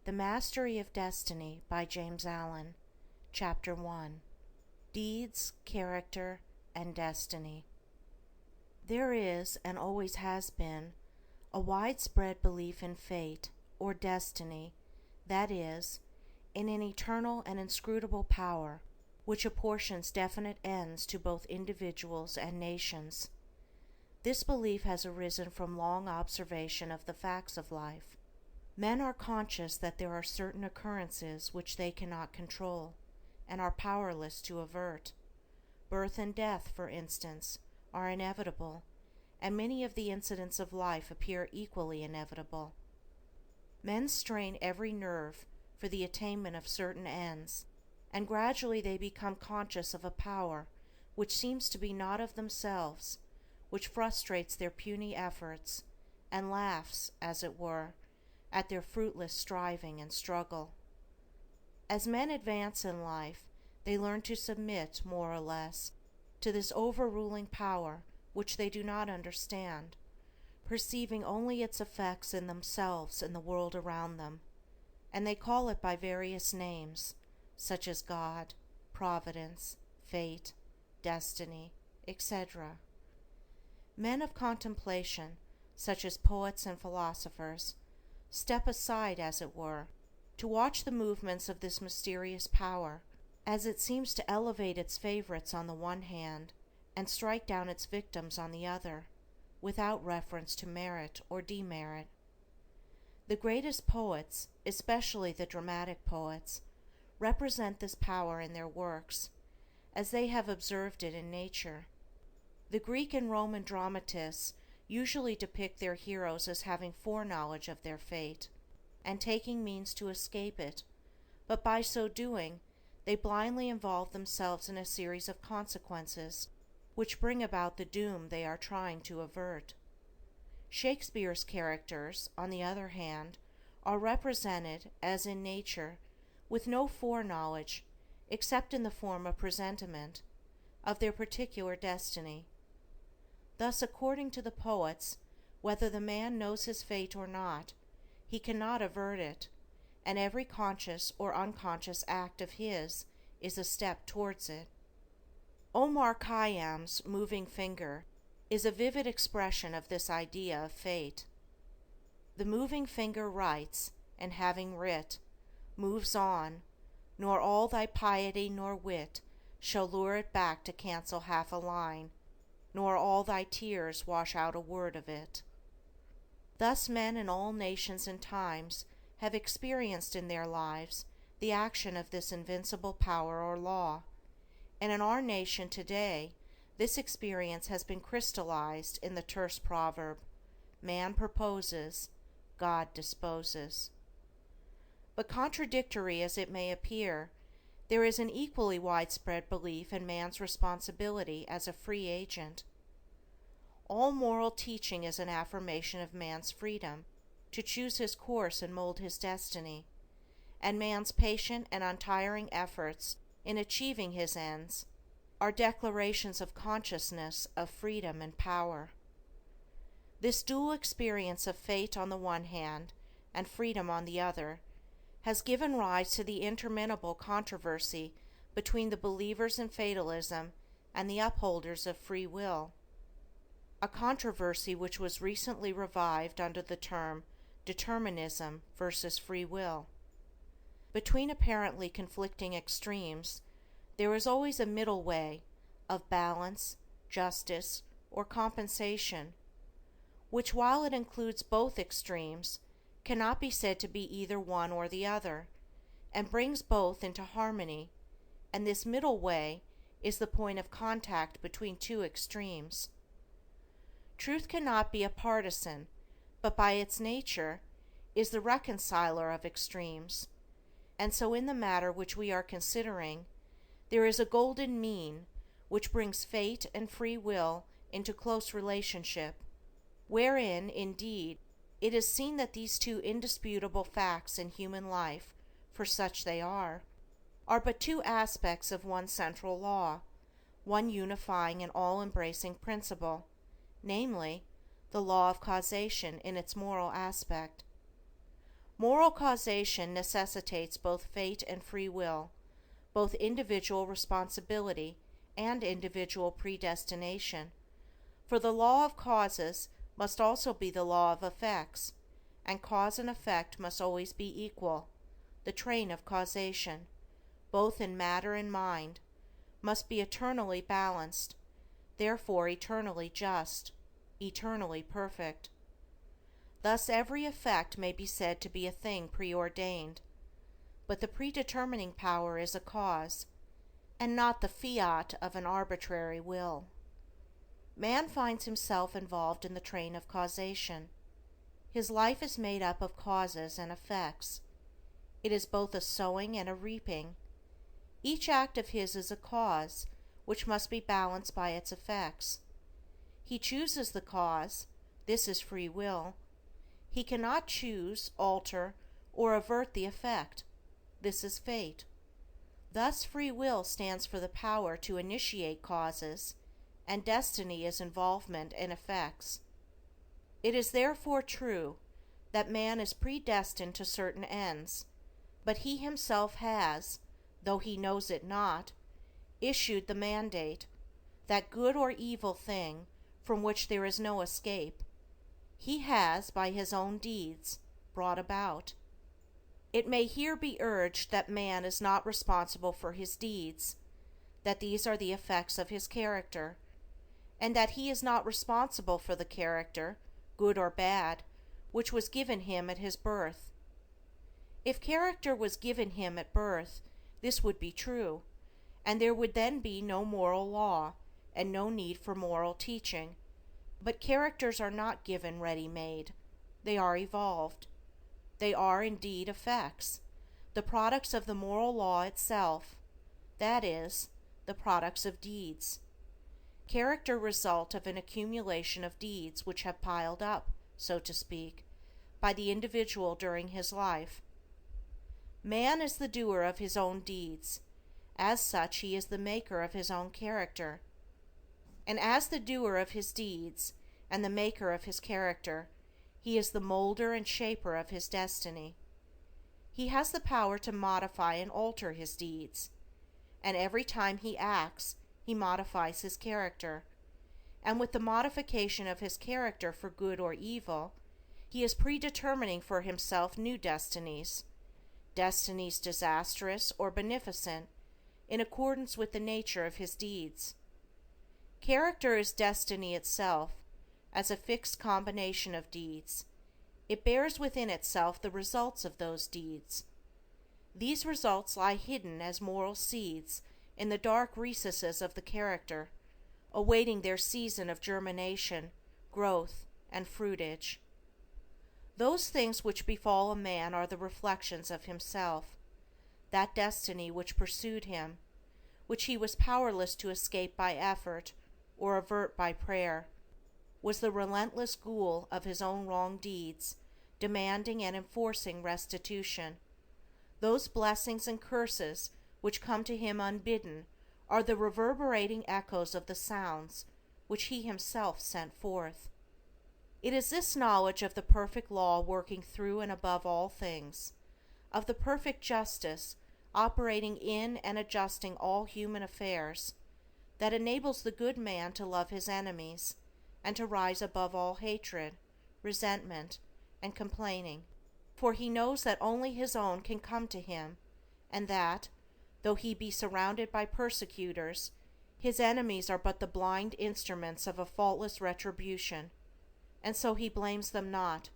The Mastery of Destiny by James Allen. Chapter 1. Deeds, Character, and Destiny. There is, and always has been, a widespread belief in fate, or destiny, that is, in an eternal and inscrutable power, which apportions definite ends to both individuals and nations. This belief has arisen from long observation of the facts of life. Men are conscious that there are certain occurrences which they cannot control, and are powerless to avert. Birth and death, for instance, are inevitable, and many of the incidents of life appear equally inevitable. Men strain every nerve for the attainment of certain ends, and gradually they become conscious of a power which seems to be not of themselves, which frustrates their puny efforts, and laughs, as it were, at their fruitless striving and struggle. As men advance in life, they learn to submit, more or less, to this overruling power which they do not understand, perceiving only its effects in themselves and the world around them, and they call it by various names, such as God, Providence, Fate, Destiny, etc. Men of contemplation, such as poets and philosophers, step aside, as it were, to watch the movements of this mysterious power, as it seems to elevate its favorites on the one hand, and strike down its victims on the other, without reference to merit or demerit. The greatest poets, especially the dramatic poets, represent this power in their works, as they have observed it in nature. The Greek and Roman dramatists usually depict their heroes as having foreknowledge of their fate, and taking means to escape it, but by so doing they blindly involve themselves in a series of consequences which bring about the doom they are trying to avert. Shakespeare's characters, on the other hand, are represented, as in nature, with no foreknowledge, except in the form of presentiment, of their particular destiny. Thus, according to the poets, whether the man knows his fate or not, he cannot avert it, and every conscious or unconscious act of his is a step towards it. Omar Khayyam's moving finger is a vivid expression of this idea of fate. The moving finger writes, and having writ, moves on, nor all thy piety nor wit shall lure it back to cancel half a line, nor all thy tears wash out a word of it. Thus men in all nations and times have experienced in their lives the action of this invincible power or law, and in our nation today this experience has been crystallized in the terse proverb, "Man proposes, God disposes." But contradictory as it may appear, there is an equally widespread belief in man's responsibility as a free agent. All moral teaching is an affirmation of man's freedom to choose his course and mold his destiny, and man's patient and untiring efforts in achieving his ends are declarations of consciousness of freedom and power. This dual experience of fate on the one hand and freedom on the other has given rise to the interminable controversy between the believers in fatalism and the upholders of free will, a controversy which was recently revived under the term determinism versus free will. Between apparently conflicting extremes, there is always a middle way of balance, justice, or compensation, which, while it includes both extremes, cannot be said to be either one or the other, and brings both into harmony, and this middle way is the point of contact between two extremes. Truth cannot be a partisan, but by its nature is the reconciler of extremes, and so in the matter which we are considering, there is a golden mean which brings fate and free will into close relationship, wherein, indeed, it is seen that these two indisputable facts in human life, for such they are but two aspects of one central law, one unifying and all-embracing principle, namely, the law of causation in its moral aspect. Moral causation necessitates both fate and free will, both individual responsibility and individual predestination, for the law of causes must also be the law of effects, and cause and effect must always be equal. The train of causation, both in matter and mind, must be eternally balanced, therefore eternally just, eternally perfect. Thus every effect may be said to be a thing preordained, but the predetermining power is a cause, and not the fiat of an arbitrary will. Man finds himself involved in the train of causation. His life is made up of causes and effects. It is both a sowing and a reaping. Each act of his is a cause, which must be balanced by its effects. He chooses the cause, this is free will. He cannot choose, alter, or avert the effect, this is fate. Thus free will stands for the power to initiate causes, and destiny is involvement in effects. It is therefore true that man is predestined to certain ends, but he himself has, though he knows it not, issued the mandate, that good or evil thing from which there is no escape, he has, by his own deeds, brought about. It may here be urged that man is not responsible for his deeds, that these are the effects of his character, and that he is not responsible for the character, good or bad, which was given him at his birth. If character was given him at birth, this would be true, and there would then be no moral law, and no need for moral teaching. But characters are not given ready-made, they are evolved. They are indeed effects, the products of the moral law itself, that is, the products of deeds. Character result of an accumulation of deeds which have piled up, so to speak, by the individual during his life. Man is the doer of his own deeds. As such, he is the maker of his own character. And as the doer of his deeds and the maker of his character, he is the molder and shaper of his destiny. He has the power to modify and alter his deeds, and every time he acts, he modifies his character, and with the modification of his character for good or evil, he is predetermining for himself new destinies, destinies disastrous or beneficent, in accordance with the nature of his deeds. Character is destiny itself, as a fixed combination of deeds. It bears within itself the results of those deeds. These results lie hidden as moral seeds in the dark recesses of the character, awaiting their season of germination, growth, and fruitage. Those things which befall a man are the reflections of himself, that destiny which pursued him, which he was powerless to escape by effort or avert by prayer, was the relentless ghoul of his own wrong deeds, demanding and enforcing restitution. Those blessings and curses which come to him unbidden are the reverberating echoes of the sounds which he himself sent forth. It is this knowledge of the perfect law working through and above all things, of the perfect justice operating in and adjusting all human affairs, that enables the good man to love his enemies, and to rise above all hatred, resentment, and complaining, for he knows that only his own can come to him, and that, though he be surrounded by persecutors, his enemies are but the blind instruments of a faultless retribution, and so he blames them not,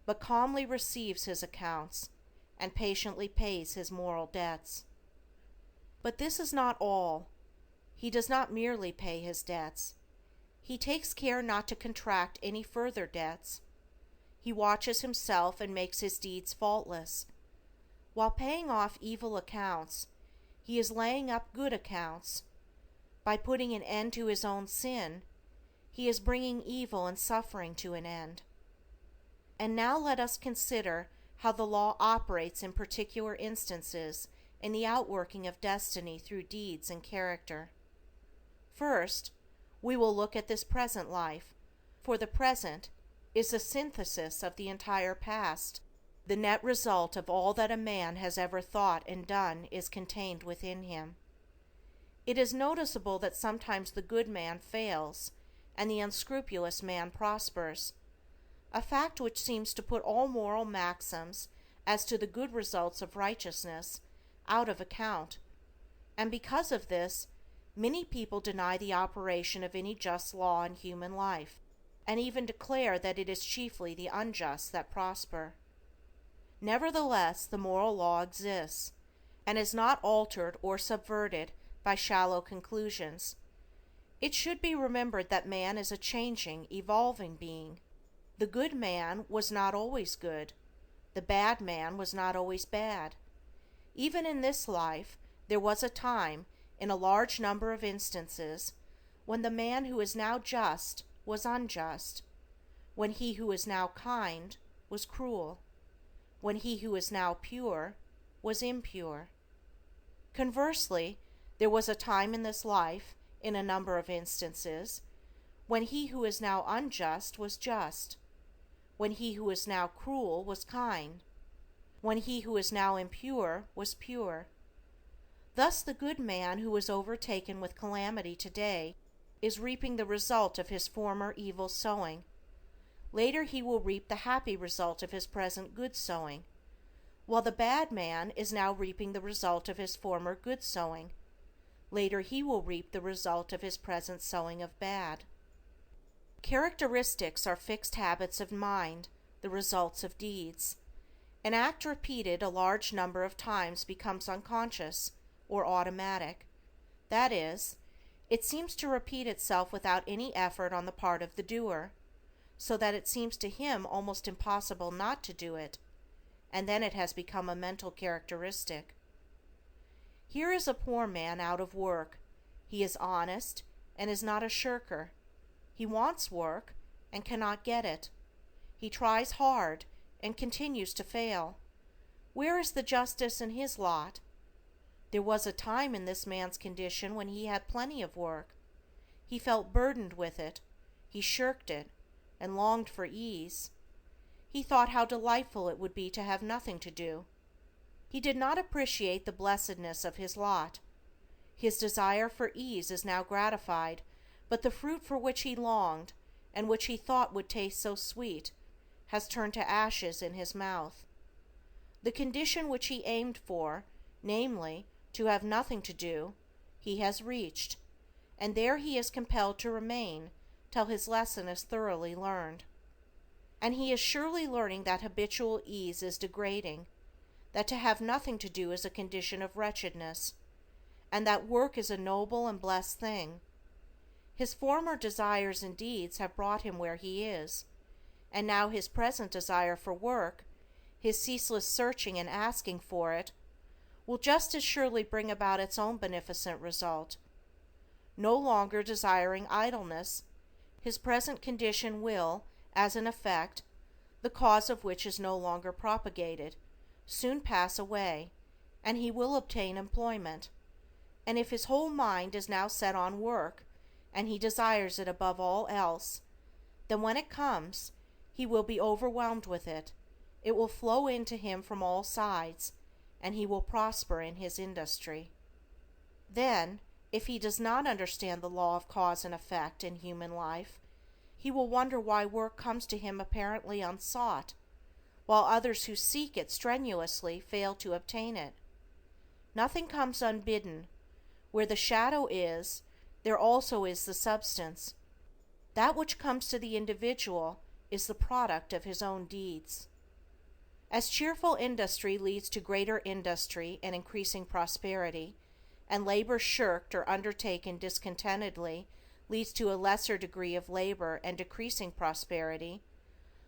but calmly receives his accounts, and patiently pays his moral debts. But this is not all. He does not merely pay his debts. He takes care not to contract any further debts. He watches himself and makes his deeds faultless. While paying off evil accounts, he is laying up good accounts. By putting an end to his own sin, he is bringing evil and suffering to an end. And now let us consider how the law operates in particular instances in the outworking of destiny through deeds and character. First, we will look at this present life, for the present is the synthesis of the entire past. The net result of all that a man has ever thought and done is contained within him. It is noticeable that sometimes the good man fails and the unscrupulous man prospers, a fact which seems to put all moral maxims as to the good results of righteousness out of account, and because of this, many people deny the operation of any just law in human life, and even declare that it is chiefly the unjust that prosper. Nevertheless, the moral law exists, and is not altered or subverted by shallow conclusions. It should be remembered that man is a changing, evolving being. The good man was not always good. The bad man was not always bad. Even in this life, there was a time, in a large number of instances, when the man who is now just was unjust, when he who is now kind was cruel, when he who is now pure was impure. Conversely, there was a time in this life, in a number of instances, when he who is now unjust was just, when he who is now cruel was kind, when he who is now impure was pure. Thus the good man who is overtaken with calamity today is reaping the result of his former evil sowing. Later he will reap the happy result of his present good sowing, while the bad man is now reaping the result of his former good sowing. Later he will reap the result of his present sowing of bad. Characteristics are fixed habits of mind, the results of deeds. An act repeated a large number of times becomes unconscious, or automatic. That is, it seems to repeat itself without any effort on the part of the doer, so that it seems to him almost impossible not to do it, and then it has become a mental characteristic. Here is a poor man out of work. He is honest and is not a shirker. He wants work and cannot get it. He tries hard and continues to fail. Where is the justice in his lot? There was a time in this man's condition when he had plenty of work. He felt burdened with it. He shirked it and longed for ease. He thought how delightful it would be to have nothing to do. He did not appreciate the blessedness of his lot. His desire for ease is now gratified, but the fruit for which he longed, and which he thought would taste so sweet, has turned to ashes in his mouth. The condition which he aimed for, namely, to have nothing to do, he has reached, and there he is compelled to remain till his lesson is thoroughly learned. And he is surely learning that habitual ease is degrading, that to have nothing to do is a condition of wretchedness, and that work is a noble and blessed thing. His former desires and deeds have brought him where he is, and now his present desire for work, his ceaseless searching and asking for it, will just as surely bring about its own beneficent result. No longer desiring idleness, his present condition will, as an effect, the cause of which is no longer propagated, soon pass away, and he will obtain employment. And if his whole mind is now set on work, and he desires it above all else, then when it comes, he will be overwhelmed with it. It will flow into him from all sides, and he will prosper in his industry. Then, if he does not understand the law of cause and effect in human life, he will wonder why work comes to him apparently unsought, while others who seek it strenuously fail to obtain it. Nothing comes unbidden. Where the shadow is, there also is the substance. That which comes to the individual is the product of his own deeds. As cheerful industry leads to greater industry and increasing prosperity, and labor shirked or undertaken discontentedly leads to a lesser degree of labor and decreasing prosperity,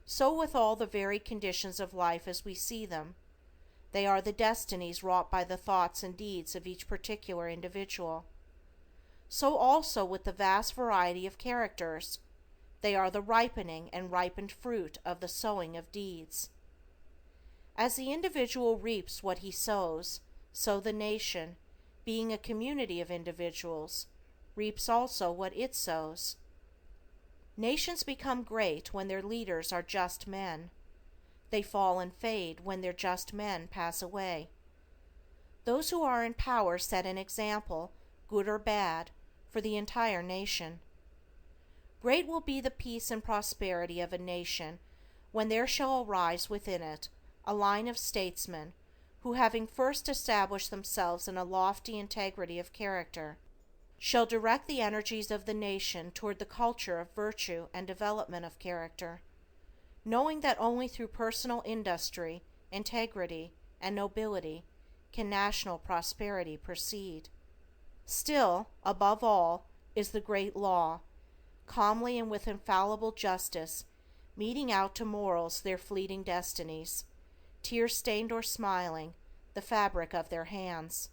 so with all the varied conditions of life as we see them. They are the destinies wrought by the thoughts and deeds of each particular individual. So also with the vast variety of characters. They are the ripening and ripened fruit of the sowing of deeds. As the individual reaps what he sows, so the nation, being a community of individuals, reaps also what it sows. Nations become great when their leaders are just men. They fall and fade when their just men pass away. Those who are in power set an example, good or bad, for the entire nation. Great will be the peace and prosperity of a nation when there shall arise within it a line of statesmen who, having first established themselves in a lofty integrity of character, shall direct the energies of the nation toward the culture of virtue and development of character, knowing that only through personal industry, integrity, and nobility can national prosperity proceed. Still, above all, is the great law, calmly and with infallible justice, meting out to mortals their fleeting destinies, tear-stained or smiling, the fabric of their hands.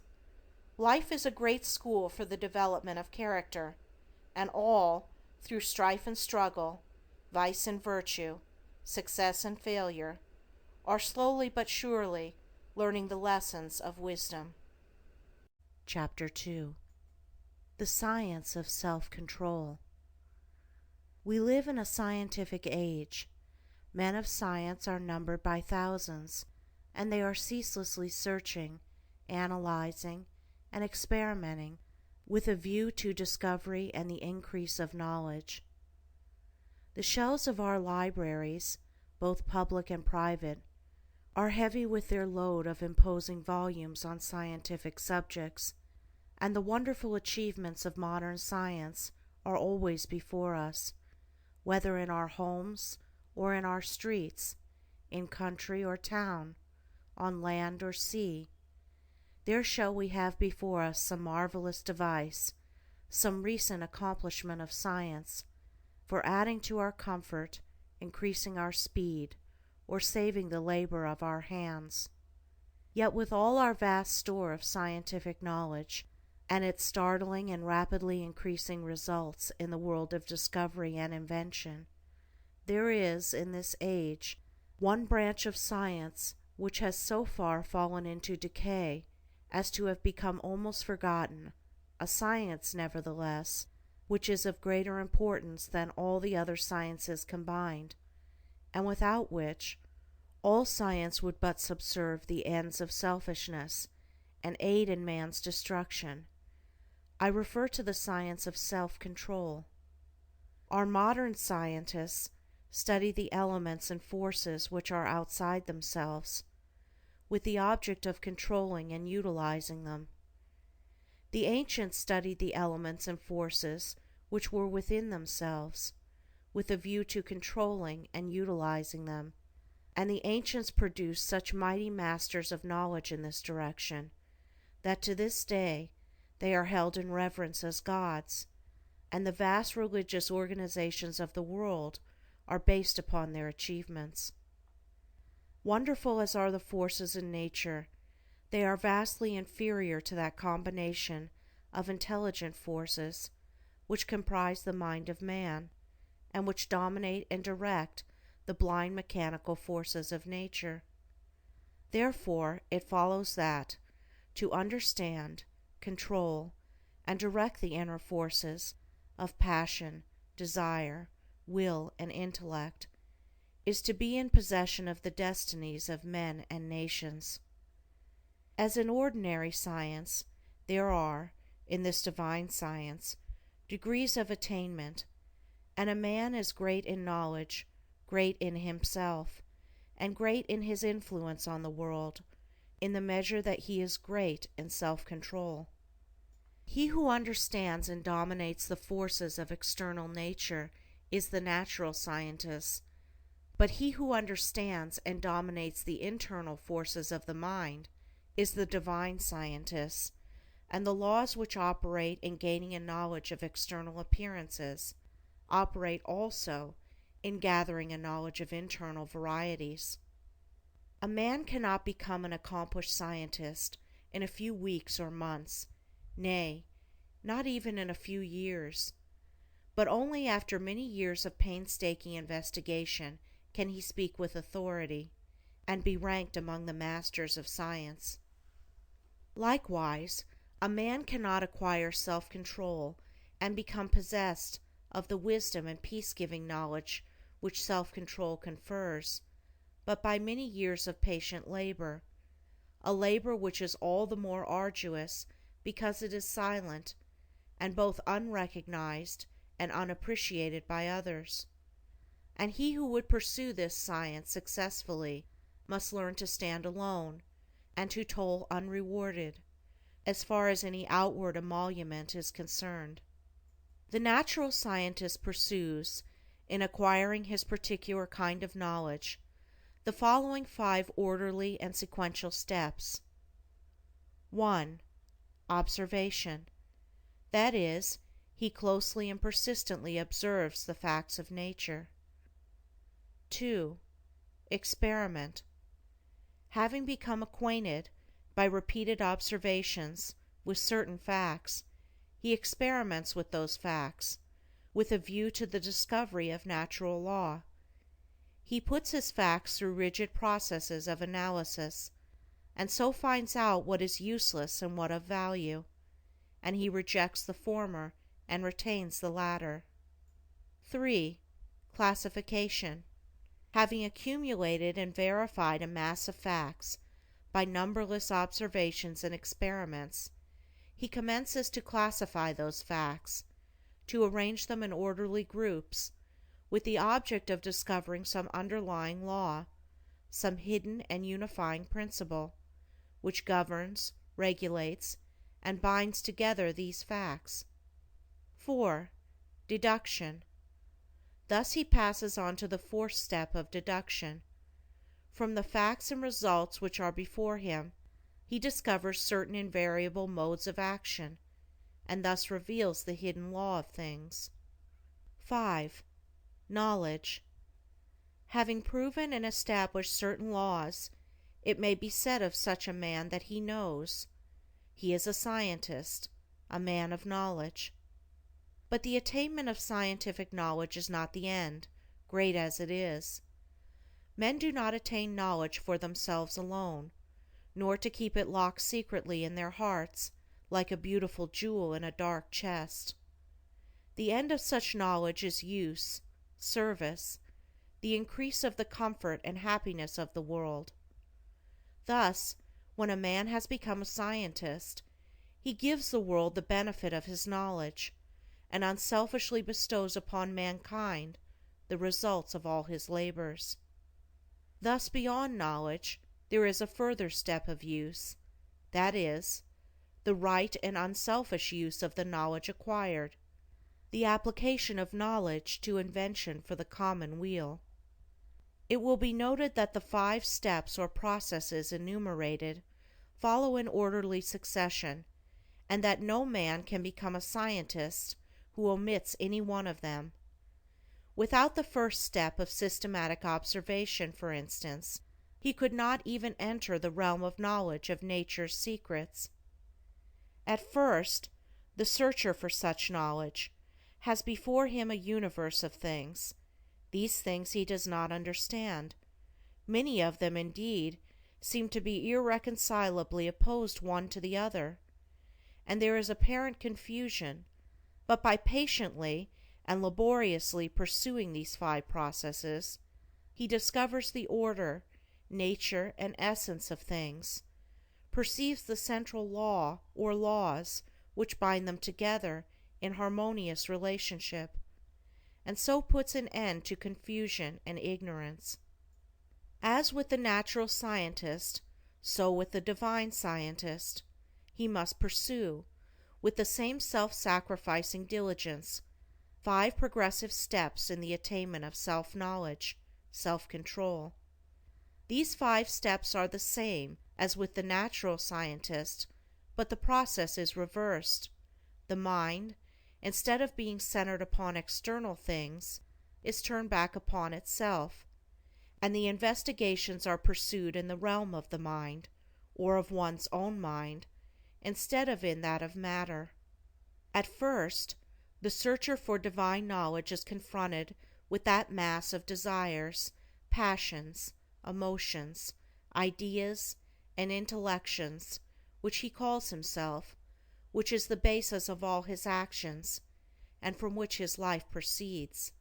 Life is a great school for the development of character, and all, through strife and struggle, vice and virtue, success and failure, are slowly but surely learning the lessons of wisdom. Chapter 2. The Science of Self-Control. We live in a scientific age. Men of science are numbered by thousands, and they are ceaselessly searching, analyzing, and experimenting with a view to discovery and the increase of knowledge. The shelves of our libraries, both public and private, are heavy with their load of imposing volumes on scientific subjects, and the wonderful achievements of modern science are always before us, whether in our homes or in our streets, in country or town, on land or sea. There shall we have before us some marvelous device, some recent accomplishment of science, for adding to our comfort, increasing our speed, or saving the labor of our hands. Yet with all our vast store of scientific knowledge, and its startling and rapidly increasing results in the world of discovery and invention, there is, in this age, one branch of science which has so far fallen into decay as to have become almost forgotten, a science, nevertheless, which is of greater importance than all the other sciences combined, and without which all science would but subserve the ends of selfishness and aid in man's destruction. I refer to the science of self-control. Our modern scientists study the elements and forces which are outside themselves, with the object of controlling and utilizing them. The ancients studied the elements and forces which were within themselves, with a view to controlling and utilizing them, and the ancients produced such mighty masters of knowledge in this direction, that to this day they are held in reverence as gods, and the vast religious organizations of the world are based upon their achievements. Wonderful as are the forces in nature, they are vastly inferior to that combination of intelligent forces which comprise the mind of man, and which dominate and direct the blind mechanical forces of nature. Therefore it follows that, to understand, control, and direct the inner forces of passion, desire, will, and intellect, is to be in possession of the destinies of men and nations. As in ordinary science, there are, in this divine science, degrees of attainment, and a man is great in knowledge, great in himself, and great in his influence on the world, in the measure that he is great in self-control. He who understands and dominates the forces of external nature is the natural scientist, but he who understands and dominates the internal forces of the mind is the divine scientist, and the laws which operate in gaining a knowledge of external appearances operate also in gathering a knowledge of internal varieties. A man cannot become an accomplished scientist in a few weeks or months, nay, not even in a few years, but only after many years of painstaking investigation can he speak with authority, and be ranked among the masters of science. Likewise, a man cannot acquire self-control and become possessed of the wisdom and peace-giving knowledge which self-control confers, but by many years of patient labor, a labor which is all the more arduous because it is silent, and both unrecognized and unappreciated by others. And he who would pursue this science successfully must learn to stand alone, and to toil unrewarded, as far as any outward emolument is concerned. The natural scientist pursues, in acquiring his particular kind of knowledge, the following 5 orderly and sequential steps. 1. Observation. That is, he closely and persistently observes the facts of nature. 2. Experiment. Having become acquainted, by repeated observations, with certain facts, he experiments with those facts, with a view to the discovery of natural law. He puts his facts through rigid processes of analysis, and so finds out what is useless and what of value, and he rejects the former and retains the latter. 3. Classification. Having accumulated and verified a mass of facts by numberless observations and experiments, he commences to classify those facts, to arrange them in orderly groups, with the object of discovering some underlying law, some hidden and unifying principle, which governs, regulates, and binds together these facts. 4. Deduction. Thus he passes on to the 4th step of deduction. From the facts and results which are before him, he discovers certain invariable modes of action, and thus reveals the hidden law of things. 5. Knowledge. Having proven and established certain laws, it may be said of such a man that he knows. He is a scientist, a man of knowledge. But the attainment of scientific knowledge is not the end, great as it is. Men do not attain knowledge for themselves alone, nor to keep it locked secretly in their hearts like a beautiful jewel in a dark chest. The end of such knowledge is use, service, the increase of the comfort and happiness of the world. Thus, when a man has become a scientist, he gives the world the benefit of his knowledge, and unselfishly bestows upon mankind the results of all his labors. Thus, beyond knowledge, there is a further step of use, that is, the right and unselfish use of the knowledge acquired, the application of knowledge to invention for the common weal. It will be noted that the 5 steps or processes enumerated follow in orderly succession, and that no man can become a scientist who omits any one of them. Without the 1st step of systematic observation, for instance, he could not even enter the realm of knowledge of nature's secrets. At first, the searcher for such knowledge has before him a universe of things. These things he does not understand. Many of them, indeed, seem to be irreconcilably opposed one to the other, and there is apparent confusion, but by patiently and laboriously pursuing these 5 processes, he discovers the order, nature, and essence of things, perceives the central law or laws which bind them together in harmonious relationship, and so puts an end to confusion and ignorance. As with the natural scientist, so with the divine scientist, he must pursue, with the same self-sacrificing diligence, 5 progressive steps in the attainment of self-knowledge, self-control. These 5 steps are the same as with the natural scientist, but the process is reversed. The mind, instead of being centered upon external things, is turned back upon itself, and the investigations are pursued in the realm of the mind, or of one's own mind, instead of in that of matter. At first, the searcher for divine knowledge is confronted with that mass of desires, passions, emotions, ideas, and intellections which he calls himself, which is the basis of all his actions, and from which his life proceeds.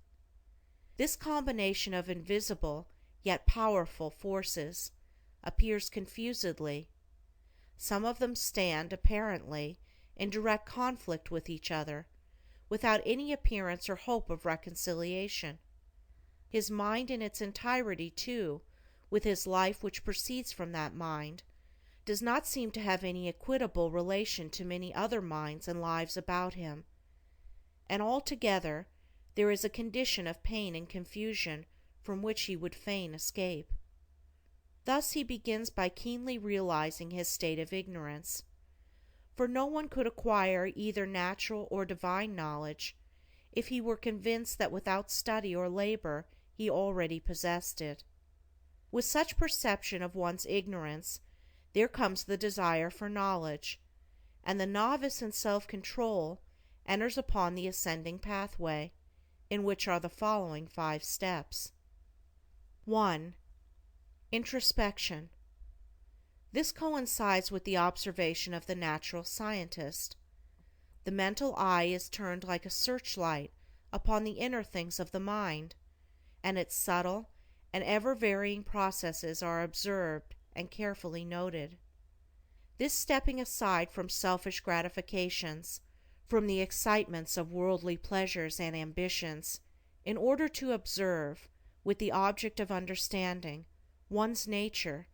This combination of invisible yet powerful forces, appears confusedly. Some of them stand, apparently, in direct conflict with each other, without any appearance or hope of reconciliation. His mind in its entirety, too, with his life which proceeds from that mind, does not seem to have any equitable relation to many other minds and lives about him, and altogether there is a condition of pain and confusion from which he would fain escape. Thus he begins by keenly realizing his state of ignorance, for no one could acquire either natural or divine knowledge if he were convinced that without study or labor he already possessed it. With such perception of one's ignorance there comes the desire for knowledge, and the novice in self-control enters upon the ascending pathway, in which are the following 5 steps. 1. Introspection. This coincides with the observation of the natural scientist. The mental eye is turned like a searchlight upon the inner things of the mind, and its subtle and ever-varying processes are observed and carefully noted. This stepping aside from selfish gratifications, from the excitements of worldly pleasures and ambitions, in order to observe, with the object of understanding, one's nature,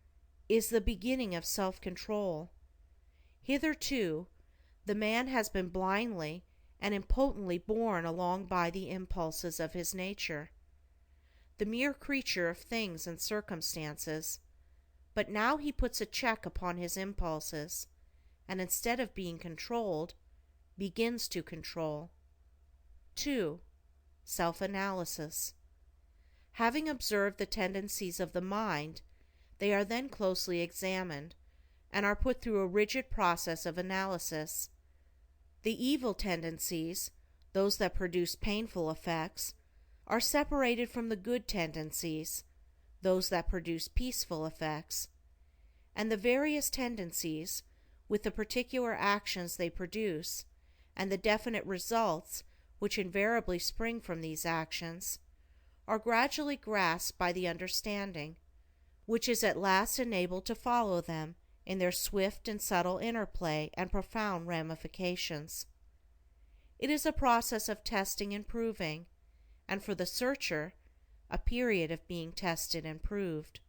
is the beginning of self-control. Hitherto, the man has been blindly and impotently borne along by the impulses of his nature, the mere creature of things and circumstances, but now he puts a check upon his impulses, and instead of being controlled, begins to control. 2. Self-analysis. Having observed the tendencies of the mind, they are then closely examined, and are put through a rigid process of analysis. The evil tendencies, those that produce painful effects, are separated from the good tendencies, those that produce peaceful effects, and the various tendencies, with the particular actions they produce, and the definite results which invariably spring from these actions, are gradually grasped by the understanding, which is at last enabled to follow them in their swift and subtle interplay and profound ramifications. It is a process of testing and proving, and for the searcher, a period of being tested and proved.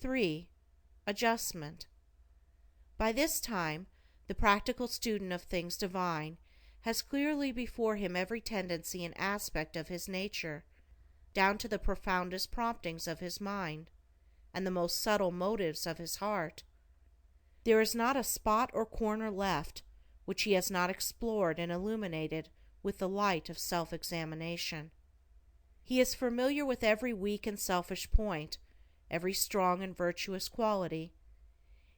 3. Adjustment. By this time, the practical student of things divine has clearly before him every tendency and aspect of his nature, down to the profoundest promptings of his mind, and the most subtle motives of his heart. There is not a spot or corner left which he has not explored and illuminated with the light of self-examination. He is familiar with every weak and selfish point, every strong and virtuous quality.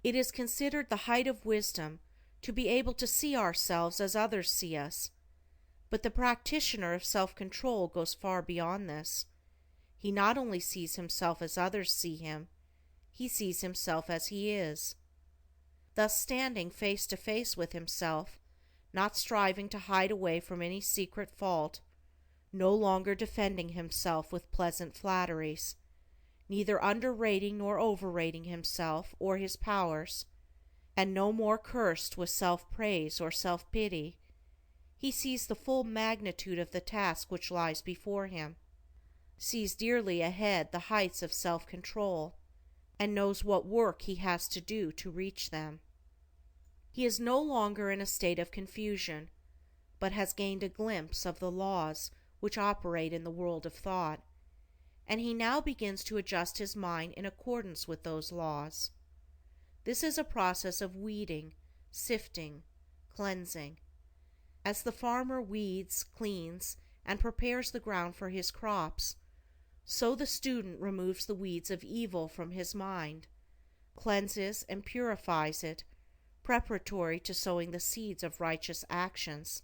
It is considered the height of wisdom to be able to see ourselves as others see us, but the practitioner of self-control goes far beyond this. He not only sees himself as others see him, he sees himself as he is. Thus standing face to face with himself, not striving to hide away from any secret fault, no longer defending himself with pleasant flatteries, neither underrating nor overrating himself or his powers, and no more cursed with self-praise or self-pity, he sees the full magnitude of the task which lies before him, sees dearly ahead the heights of self-control, and knows what work he has to do to reach them. He is no longer in a state of confusion, but has gained a glimpse of the laws which operate in the world of thought, and he now begins to adjust his mind in accordance with those laws. This is a process of weeding, sifting, cleansing. As the farmer weeds, cleans, and prepares the ground for his crops, so the student removes the weeds of evil from his mind, cleanses and purifies it, preparatory to sowing the seeds of righteous actions,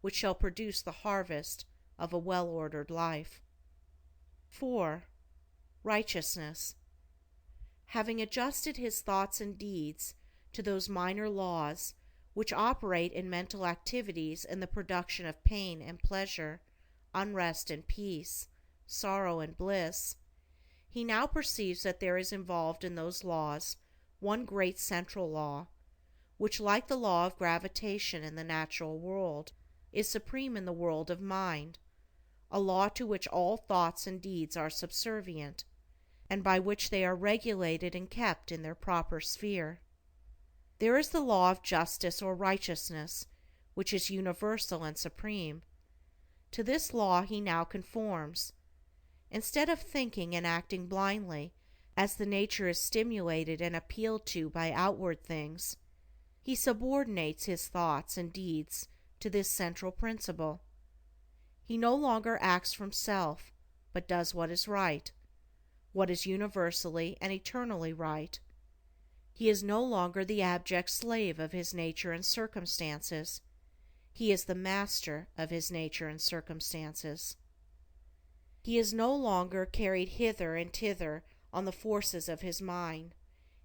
which shall produce the harvest of a well-ordered life. 4. Righteousness. Having adjusted his thoughts and deeds to those minor laws which operate in mental activities in the production of pain and pleasure, unrest and peace, sorrow and bliss, He now perceives that there is involved in those laws one great central law, which, like the law of gravitation in the natural world, is supreme in the world of mind, a law to which all thoughts and deeds are subservient, and by which they are regulated and kept in their proper sphere. There is the law of justice or righteousness, which is universal and supreme. To this law he now conforms. Instead of thinking and acting blindly, as the nature is stimulated and appealed to by outward things, he subordinates his thoughts and deeds to this central principle. He no longer acts from self, but does what is right, what is universally and eternally right. He is no longer the abject slave of his nature and circumstances. He is the master of his nature and circumstances. He is no longer carried hither and thither on the forces of his mind.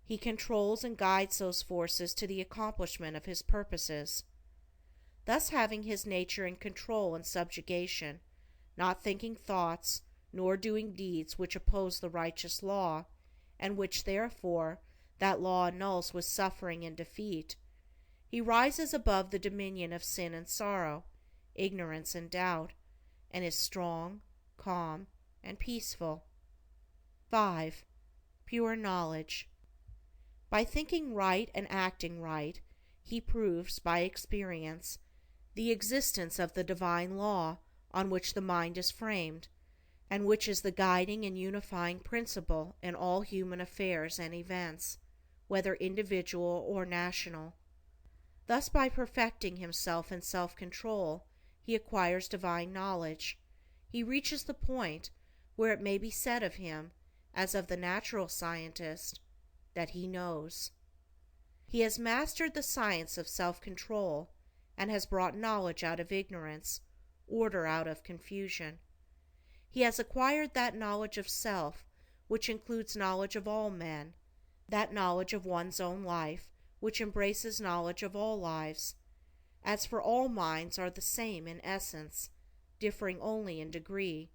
He controls and guides those forces to the accomplishment of his purposes. Thus, having his nature in control and subjugation, not thinking thoughts, nor doing deeds which oppose the righteous law, and which, therefore, that law annuls with suffering and defeat, he rises above the dominion of sin and sorrow, ignorance and doubt, and is strong, calm, and peaceful. 5. Pure knowledge. By thinking right and acting right, he proves, by experience, the existence of the divine law on which the mind is framed, and which is the guiding and unifying principle in all human affairs and events, whether individual or national. Thus, by perfecting himself in self-control, he acquires divine knowledge. He reaches the point where it may be said of him, as of the natural scientist, that he knows. He has mastered the science of self-control, and has brought knowledge out of ignorance, order out of confusion. He has acquired that knowledge of self which includes knowledge of all men, that knowledge of one's own life which embraces knowledge of all lives. As for all minds are the same in essence, differing only in degree,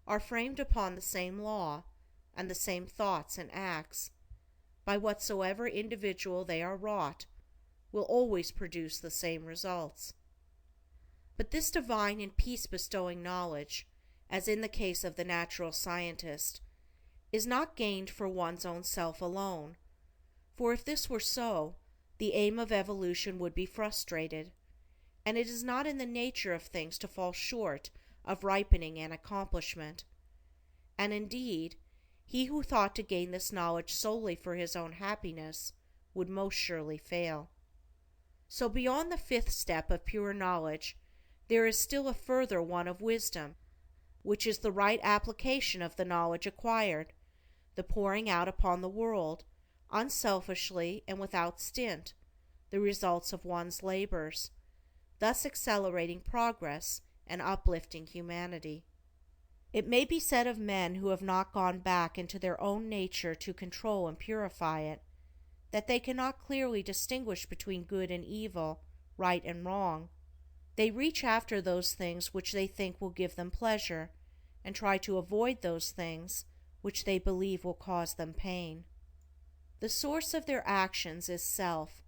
are framed upon the same law, and the same thoughts and acts, by whatsoever individual they are wrought, will always produce the same results. But this divine and peace-bestowing knowledge, as in the case of the natural scientist, is not gained for one's own self alone, for if this were so, the aim of evolution would be frustrated, and it is not in the nature of things to fall short of ripening and accomplishment. And indeed, he who thought to gain this knowledge solely for his own happiness would most surely fail. So beyond the 5th step of pure knowledge, there is still a further one of wisdom, which is the right application of the knowledge acquired, the pouring out upon the world, unselfishly and without stint, the results of one's labors, thus accelerating progress and uplifting humanity. It may be said of men who have not gone back into their own nature to control and purify it, that they cannot clearly distinguish between good and evil, right and wrong. They reach after those things which they think will give them pleasure, and try to avoid those things which they believe will cause them pain. The source of their actions is self,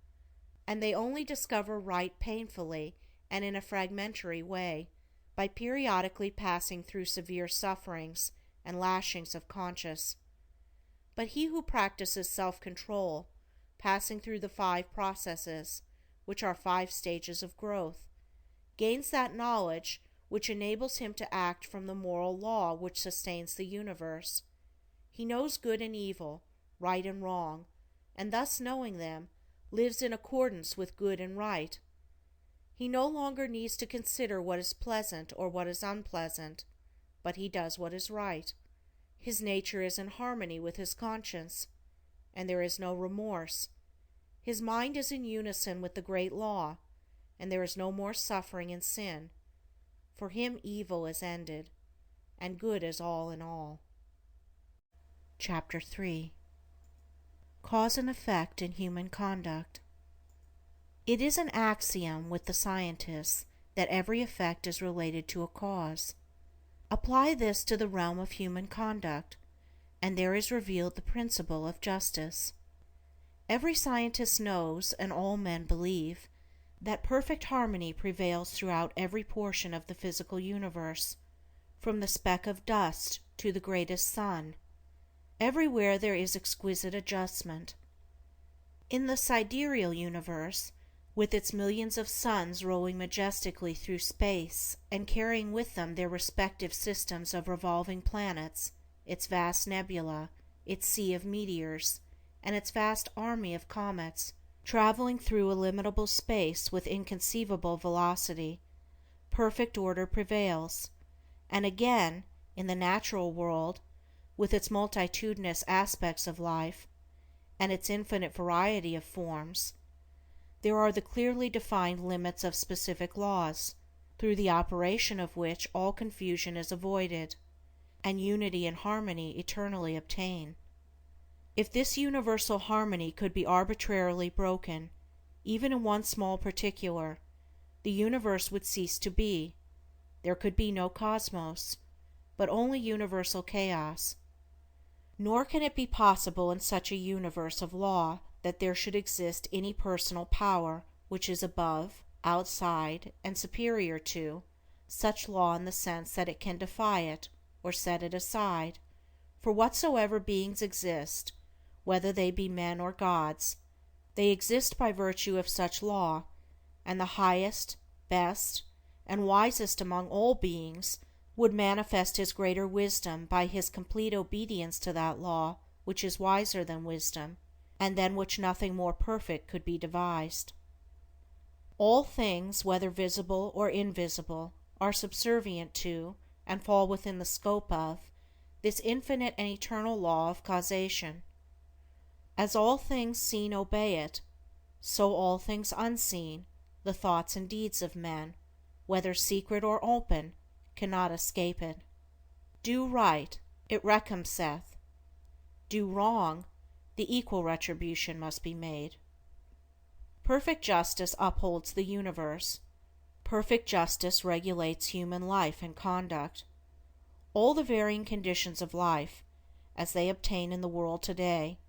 and they only discover right painfully and in a fragmentary way, by periodically passing through severe sufferings and lashings of conscience. But he who practices self-control, passing through the 5 processes, which are 5 stages of growth, gains that knowledge which enables him to act from the moral law which sustains the universe. He knows good and evil, right and wrong, and thus knowing them, lives in accordance with good and right. He no longer needs to consider what is pleasant or what is unpleasant, but he does what is right. His nature is in harmony with his conscience, and there is no remorse. His mind is in unison with the great law, and there is no more suffering and sin. For him evil is ended, and good is all in all. Chapter 3. Cause and Effect in Human Conduct. It is an axiom with the scientists that every effect is related to a cause. Apply this to the realm of human conduct, and there is revealed the principle of justice. Every scientist knows, and all men believe, that perfect harmony prevails throughout every portion of the physical universe, from the speck of dust to the greatest sun. Everywhere there is exquisite adjustment. In the sidereal universe, with its millions of suns rolling majestically through space and carrying with them their respective systems of revolving planets, its vast nebula, its sea of meteors, and its vast army of comets, traveling through illimitable space with inconceivable velocity, perfect order prevails. And again, in the natural world, with its multitudinous aspects of life, and its infinite variety of forms, there are the clearly defined limits of specific laws, through the operation of which all confusion is avoided, and unity and harmony eternally obtain. If this universal harmony could be arbitrarily broken, even in one small particular, the universe would cease to be. There could be no cosmos, but only universal chaos. Nor can it be possible in such a universe of law that there should exist any personal power which is above, outside, and superior to such law in the sense that it can defy it, or set it aside, for whatsoever beings exist, whether they be men or gods, they exist by virtue of such law, and the highest, best, and wisest among all beings would manifest his greater wisdom by his complete obedience to that law which is wiser than wisdom, and than which nothing more perfect could be devised. All things, whether visible or invisible, are subservient to, and fall within the scope of, this infinite and eternal law of causation. As all things seen obey it, so all things unseen, the thoughts and deeds of men, whether secret or open, cannot escape it. Do right, it recompenseth. Do wrong, the equal retribution must be made. Perfect justice upholds the universe. Perfect justice regulates human life and conduct. All the varying conditions of life, as they obtain in the world today,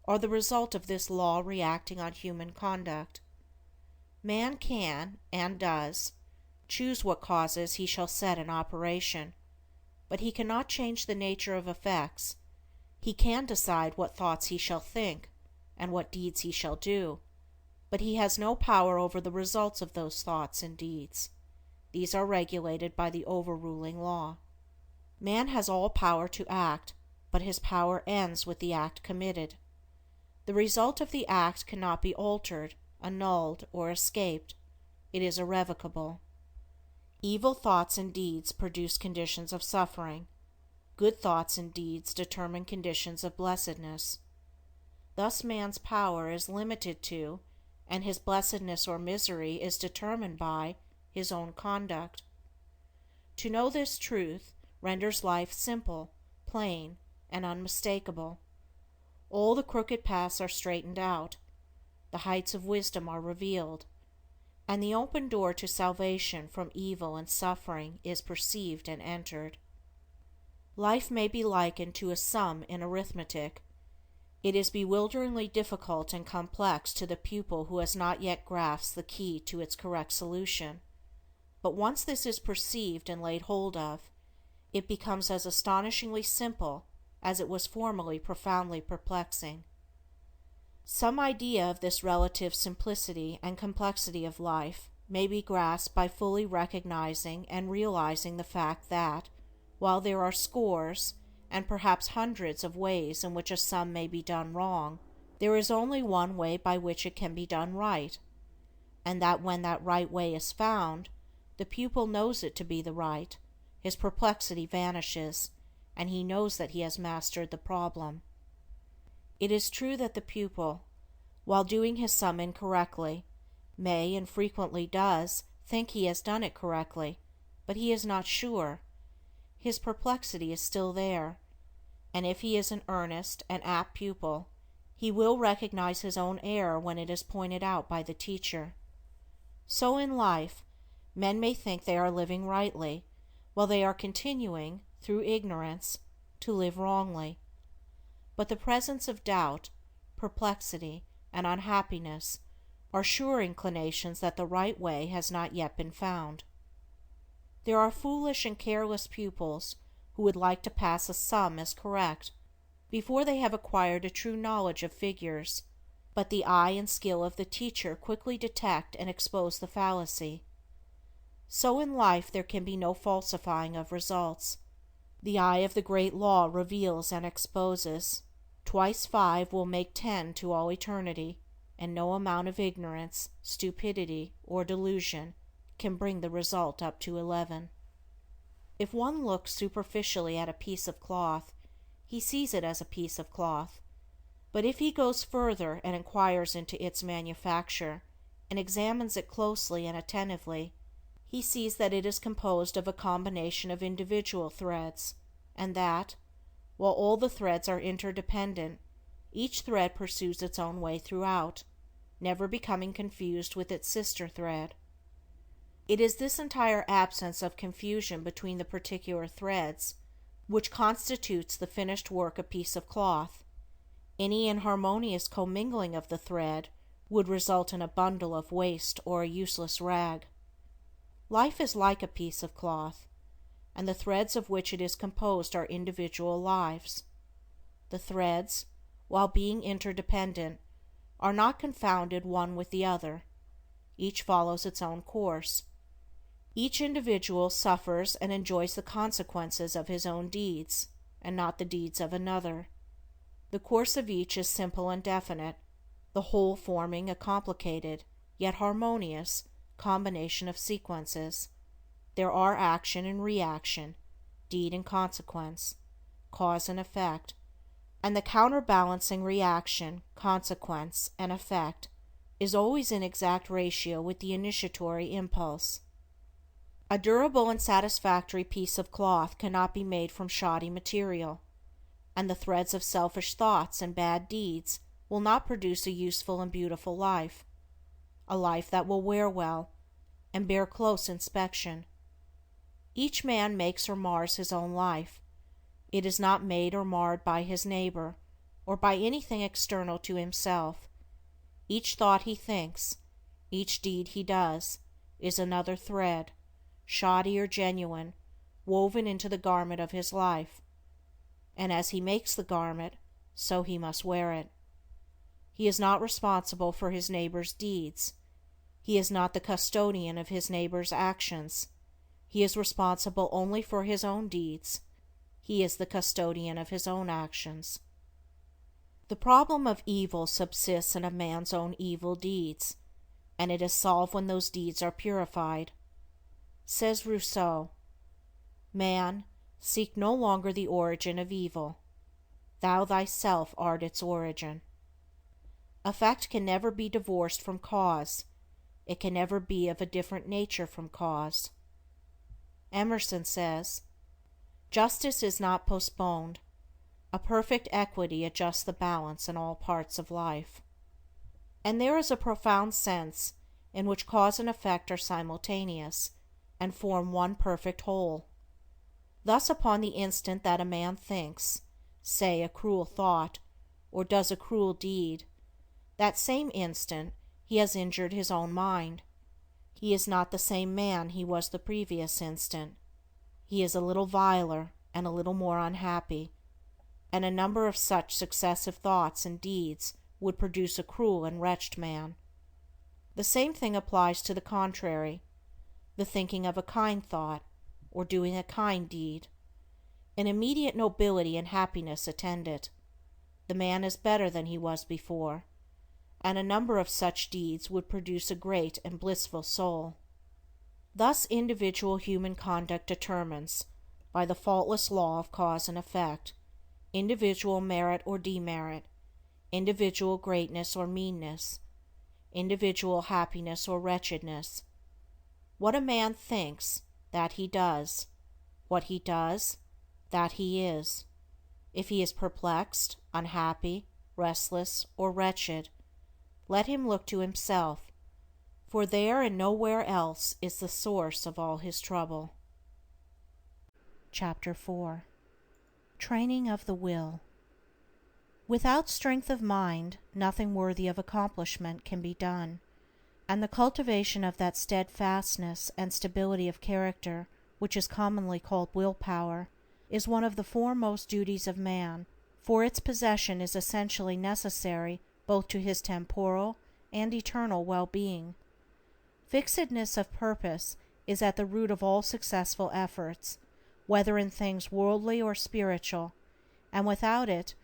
are the result of this law reacting on human conduct. Man can, and does, choose what causes he shall set in operation, but he cannot change the nature of effects. He can decide what thoughts he shall think, and what deeds he shall do, but he has no power over the results of those thoughts and deeds. These are regulated by the overruling law. Man has all power to act, but his power ends with the act committed. The result of the act cannot be altered, annulled, or escaped. It is irrevocable. Evil thoughts and deeds produce conditions of suffering. Good thoughts and deeds determine conditions of blessedness. Thus man's power is limited to, and his blessedness or misery is determined by, his own conduct. To know this truth renders life simple, plain, and unmistakable. All the crooked paths are straightened out, the heights of wisdom are revealed, and the open door to salvation from evil and suffering is perceived and entered. Life may be likened to a sum in arithmetic. It is bewilderingly difficult and complex to the pupil who has not yet grasped the key to its correct solution, but once this is perceived and laid hold of, it becomes as astonishingly simple as it was formerly profoundly perplexing. Some idea of this relative simplicity and complexity of life may be grasped by fully recognizing and realizing the fact that, while there are scores, and perhaps hundreds of ways in which a sum may be done wrong, there is only one way by which it can be done right, and that when that right way is found, the pupil knows it to be the right, his perplexity vanishes, and he knows that he has mastered the problem. It is true that the pupil, while doing his sum incorrectly, may, and frequently does, think he has done it correctly, but he is not sure. His perplexity is still there, and if he is an earnest and apt pupil, he will recognize his own error when it is pointed out by the teacher. So in life, men may think they are living rightly, while they are continuing, through ignorance, to live wrongly. but the presence of doubt, perplexity, and unhappiness are sure inclinations that the right way has not yet been found. There are foolish and careless pupils who would like to pass a sum as correct before they have acquired a true knowledge of figures, but the eye and skill of the teacher quickly detect and expose the fallacy. So in life there can be no falsifying of results. The eye of the great law reveals and exposes. 2 × 5 will make 10 to all eternity, and no amount of ignorance, stupidity, or delusion can bring the result up to 11. If one looks superficially at a piece of cloth, he sees it as a piece of cloth, but if he goes further and inquires into its manufacture, and examines it closely and attentively, he sees that it is composed of a combination of individual threads, and that, while all the threads are interdependent, each thread pursues its own way throughout, never becoming confused with its sister thread. It is this entire absence of confusion between the particular threads which constitutes the finished work a piece of cloth. Any inharmonious commingling of the thread would result in a bundle of waste or a useless rag. Life is like a piece of cloth, and the threads of which it is composed are individual lives. The threads, while being interdependent, are not confounded one with the other. Each follows its own course. Each individual suffers and enjoys the consequences of his own deeds, and not the deeds of another. The course of each is simple and definite, the whole forming a complicated, yet harmonious, combination of sequences. There are action and reaction, deed and consequence, cause and effect, and the counterbalancing reaction, consequence, and effect is always in exact ratio with the initiatory impulse. A durable and satisfactory piece of cloth cannot be made from shoddy material, and the threads of selfish thoughts and bad deeds will not produce a useful and beautiful life, a life that will wear well and bear close inspection. Each man makes or mars his own life. It is not made or marred by his neighbor, or by anything external to himself. Each thought he thinks, each deed he does, is another thread, shoddy or genuine, woven into the garment of his life, and as he makes the garment, so he must wear it. He is not responsible for his neighbor's deeds. He is not the custodian of his neighbor's actions. He is responsible only for his own deeds. He is the custodian of his own actions. The problem of evil subsists in a man's own evil deeds, and it is solved when those deeds are purified. Says Rousseau, "Man, seek no longer the origin of evil. Thou thyself art its origin." Effect can never be divorced from cause. It can never be of a different nature from cause. Emerson says, "Justice is not postponed. A perfect equity adjusts the balance in all parts of life." And there is a profound sense in which cause and effect are simultaneous, and form one perfect whole. Thus upon the instant that a man thinks, say, a cruel thought, or does a cruel deed, that same instant he has injured his own mind. He is not the same man he was the previous instant. He is a little viler and a little more unhappy, and a number of such successive thoughts and deeds would produce a cruel and wretched man. The same thing applies to the contrary, the thinking of a kind thought, or doing a kind deed. An immediate nobility and happiness attend it. The man is better than he was before, and a number of such deeds would produce a great and blissful soul. Thus individual human conduct determines, by the faultless law of cause and effect, individual merit or demerit, individual greatness or meanness, individual happiness or wretchedness. What a man thinks, that he does. What he does, that he is. If he is perplexed, unhappy, restless, or wretched, let him look to himself, for there and nowhere else is the source of all his trouble. Chapter 4. Training of the Will. Without strength of mind, nothing worthy of accomplishment can be done, and the cultivation of that steadfastness and stability of character which is commonly called willpower is one of the foremost duties of man, for its possession is essentially necessary both to his temporal and eternal well-being. Fixedness of purpose is at the root of all successful efforts, whether in things worldly or spiritual, and without it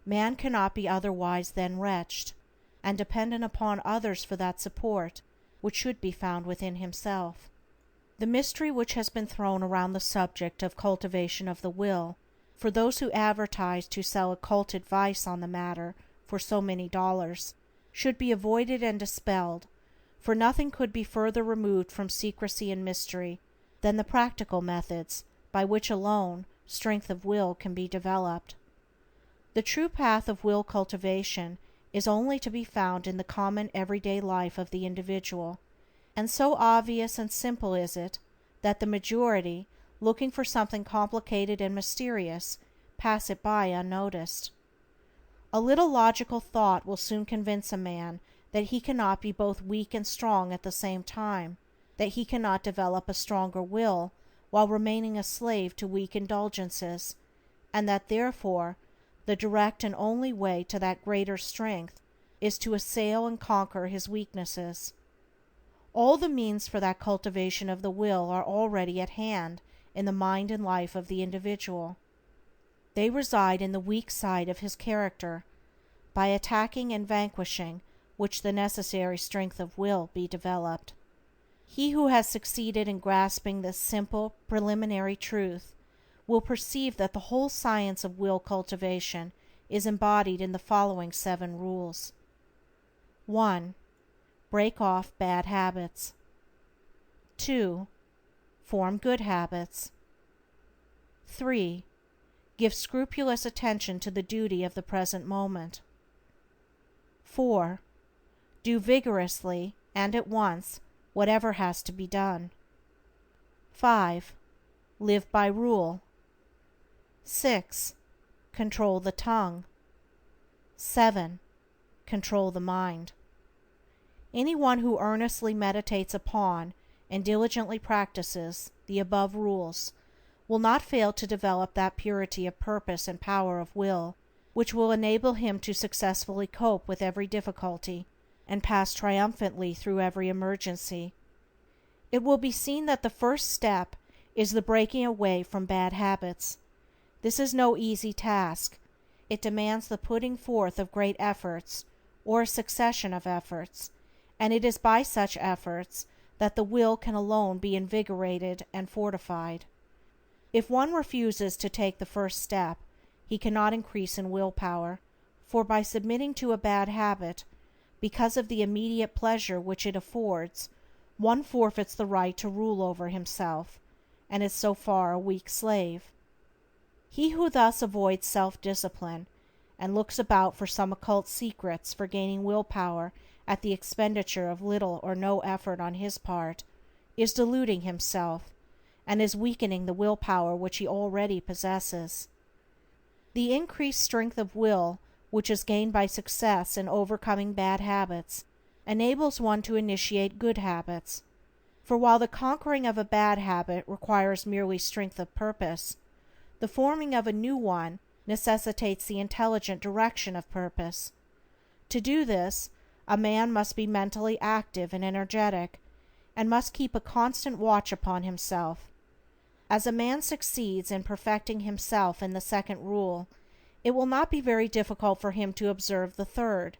man cannot be otherwise than wretched, and dependent upon others for that support which should be found within himself. The mystery which has been thrown around the subject of cultivation of the will, for those who advertise to sell occult advice on the matter for so many dollars, should be avoided and dispelled, for nothing could be further removed from secrecy and mystery than the practical methods by which alone strength of will can be developed. The true path of will cultivation is only to be found in the common everyday life of the individual, and so obvious and simple is it that the majority, looking for something complicated and mysterious, pass it by unnoticed. A little logical thought will soon convince a man that he cannot be both weak and strong at the same time, that he cannot develop a stronger will while remaining a slave to weak indulgences, and that therefore the direct and only way to that greater strength is to assail and conquer his weaknesses. All the means for that cultivation of the will are already at hand in the mind and life of the individual. They reside in the weak side of his character, by attacking and vanquishing which the necessary strength of will be developed. He who has succeeded in grasping this simple preliminary truth will perceive that the whole science of will cultivation is embodied in the following 7 rules. 1. Break off bad habits. 2. Form good habits. 3. Give scrupulous attention to the duty of the present moment. 4. Do vigorously and at once whatever has to be done. 5. Live by rule. 6. Control the tongue. 7. Control the mind. Anyone who earnestly meditates upon and diligently practices the above rules will not fail to develop that purity of purpose and power of will which will enable him to successfully cope with every difficulty and pass triumphantly through every emergency. It will be seen that the first step is the breaking away from bad habits. This is no easy task. It demands the putting forth of great efforts, or a succession of efforts, and it is by such efforts that the will can alone be invigorated and fortified. If one refuses to take the first step, he cannot increase in will power, for by submitting to a bad habit, because of the immediate pleasure which it affords, one forfeits the right to rule over himself, and is so far a weak slave. He who thus avoids self-discipline, and looks about for some occult secrets for gaining will power at the expenditure of little or no effort on his part, is deluding himself, and is weakening the will power which he already possesses. The increased strength of will which is gained by success in overcoming bad habits enables one to initiate good habits, for while the conquering of a bad habit requires merely strength of purpose, the forming of a new one necessitates the intelligent direction of purpose. To do this, a man must be mentally active and energetic, and must keep a constant watch upon himself. As a man succeeds in perfecting himself in the second rule, it will not be very difficult for him to observe the third,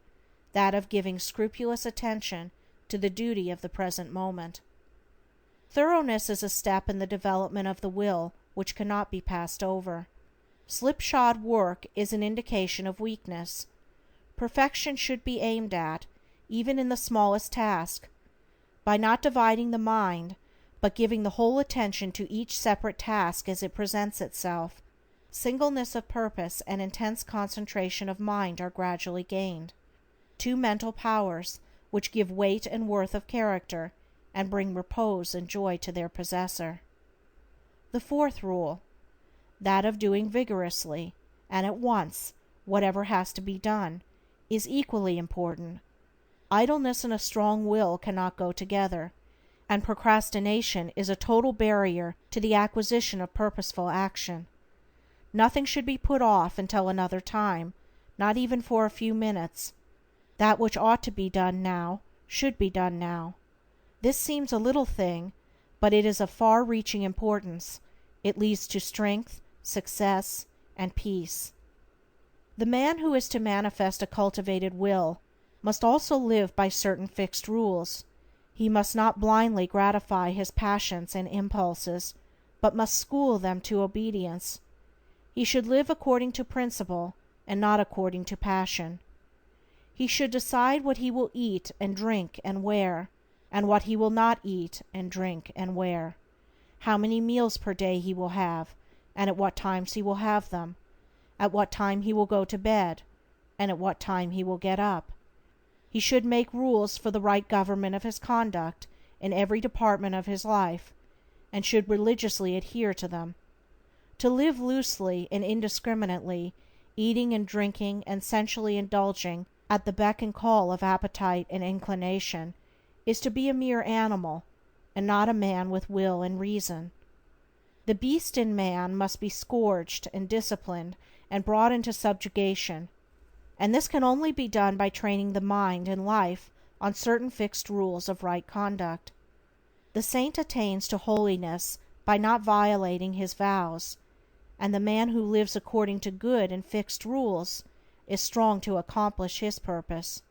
that of giving scrupulous attention to the duty of the present moment. Thoroughness is a step in the development of the will which cannot be passed over. Slipshod work is an indication of weakness. Perfection should be aimed at, even in the smallest task. By not dividing the mind, but giving the whole attention to each separate task as it presents itself, singleness of purpose and intense concentration of mind are gradually gained, 2 mental powers which give weight and worth of character, and bring repose and joy to their possessor. The 4th rule, that of doing vigorously, and at once, whatever has to be done, is equally important. Idleness and a strong will cannot go together, and procrastination is a total barrier to the acquisition of purposeful action. Nothing should be put off until another time, not even for a few minutes. That which ought to be done now should be done now. This seems a little thing, but it is of far-reaching importance. It leads to strength, success, and peace. The man who is to manifest a cultivated will must also live by certain fixed rules. He must not blindly gratify his passions and impulses, but must school them to obedience. He should live according to principle, and not according to passion. He should decide what he will eat and drink and wear, and what he will not eat and drink and wear, how many meals per day he will have, and at what times he will have them, at what time he will go to bed, and at what time he will get up. He should make rules for the right government of his conduct in every department of his life, and should religiously adhere to them. To live loosely and indiscriminately, eating and drinking and sensually indulging at the beck and call of appetite and inclination, is to be a mere animal, and not a man with will and reason. The beast in man must be scourged and disciplined and brought into subjugation, and this can only be done by training the mind and life on certain fixed rules of right conduct. The saint attains to holiness by not violating his vows, and the man who lives according to good and fixed rules is strong to accomplish his purpose.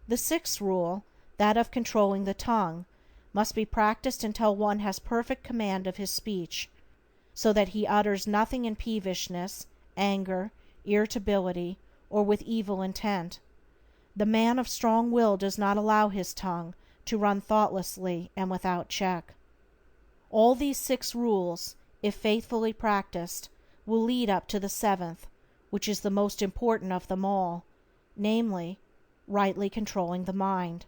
The sixth rule, that of controlling the tongue, must be practiced until one has perfect command of his speech, so that he utters nothing in peevishness, anger, irritability, or with evil intent. The man of strong will does not allow his tongue to run thoughtlessly and without check. All these 6 rules, if faithfully practiced, will lead up to the 7th, which is the most important of them all, namely, rightly controlling the mind.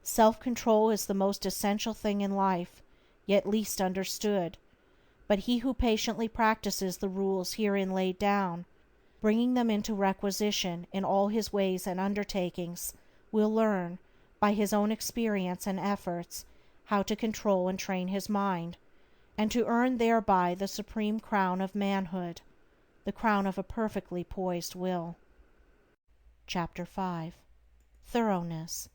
Self-control is the most essential thing in life, yet least understood, but he who patiently practices the rules herein laid down, bringing them into requisition in all his ways and undertakings, will learn, by his own experience and efforts, how to control and train his mind, and to earn thereby the supreme crown of manhood, the crown of a perfectly poised will. Chapter 5. Thoroughness.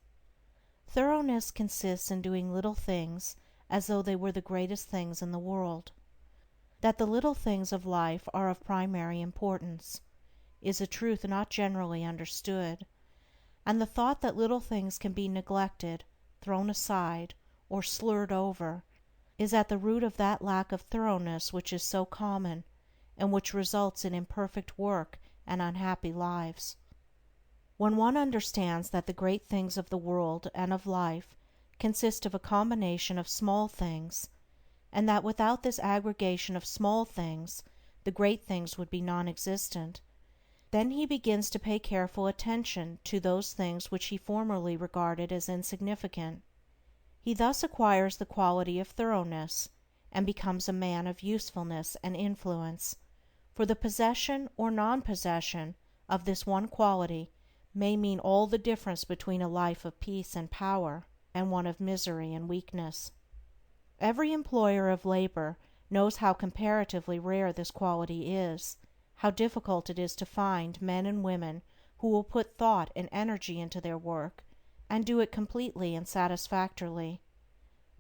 Thoroughness consists in doing little things as though they were the greatest things in the world. That the little things of life are of primary importance is a truth not generally understood, and the thought that little things can be neglected, thrown aside, or slurred over is at the root of that lack of thoroughness which is so common, and which results in imperfect work and unhappy lives. When one understands that the great things of the world and of life consist of a combination of small things, and that without this aggregation of small things the great things would be non-existent, then he begins to pay careful attention to those things which he formerly regarded as insignificant. He thus acquires the quality of thoroughness, and becomes a man of usefulness and influence, for the possession or non-possession of this one quality may mean all the difference between a life of peace and power and one of misery and weakness. Every employer of labor knows how comparatively rare this quality is, how difficult it is to find men and women who will put thought and energy into their work, and do it completely and satisfactorily.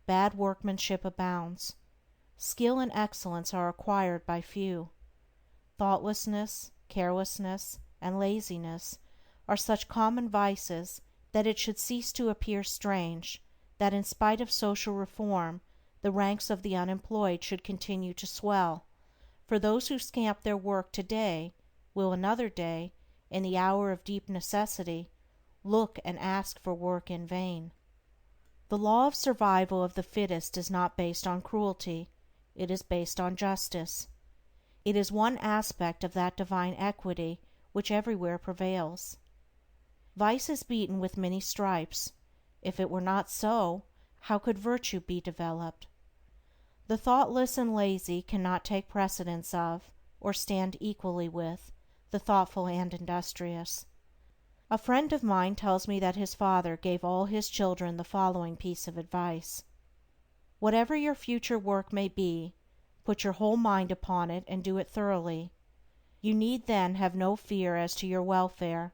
Bad workmanship abounds. Skill and excellence are acquired by few. Thoughtlessness, carelessness, and laziness are such common vices that it should cease to appear strange that in spite of social reform the ranks of the unemployed should continue to swell, for those who scamp their work today will another day, in the hour of deep necessity, look and ask for work in vain. The law of survival of the fittest is not based on cruelty, it is based on justice. It is one aspect of that divine equity which everywhere prevails. Vice is beaten with many stripes. If it were not so, how could virtue be developed? The thoughtless and lazy cannot take precedence of, or stand equally with, the thoughtful and industrious. A friend of mine tells me that his father gave all his children the following piece of advice: "Whatever your future work may be, put your whole mind upon it and do it thoroughly. You need then have no fear as to your welfare,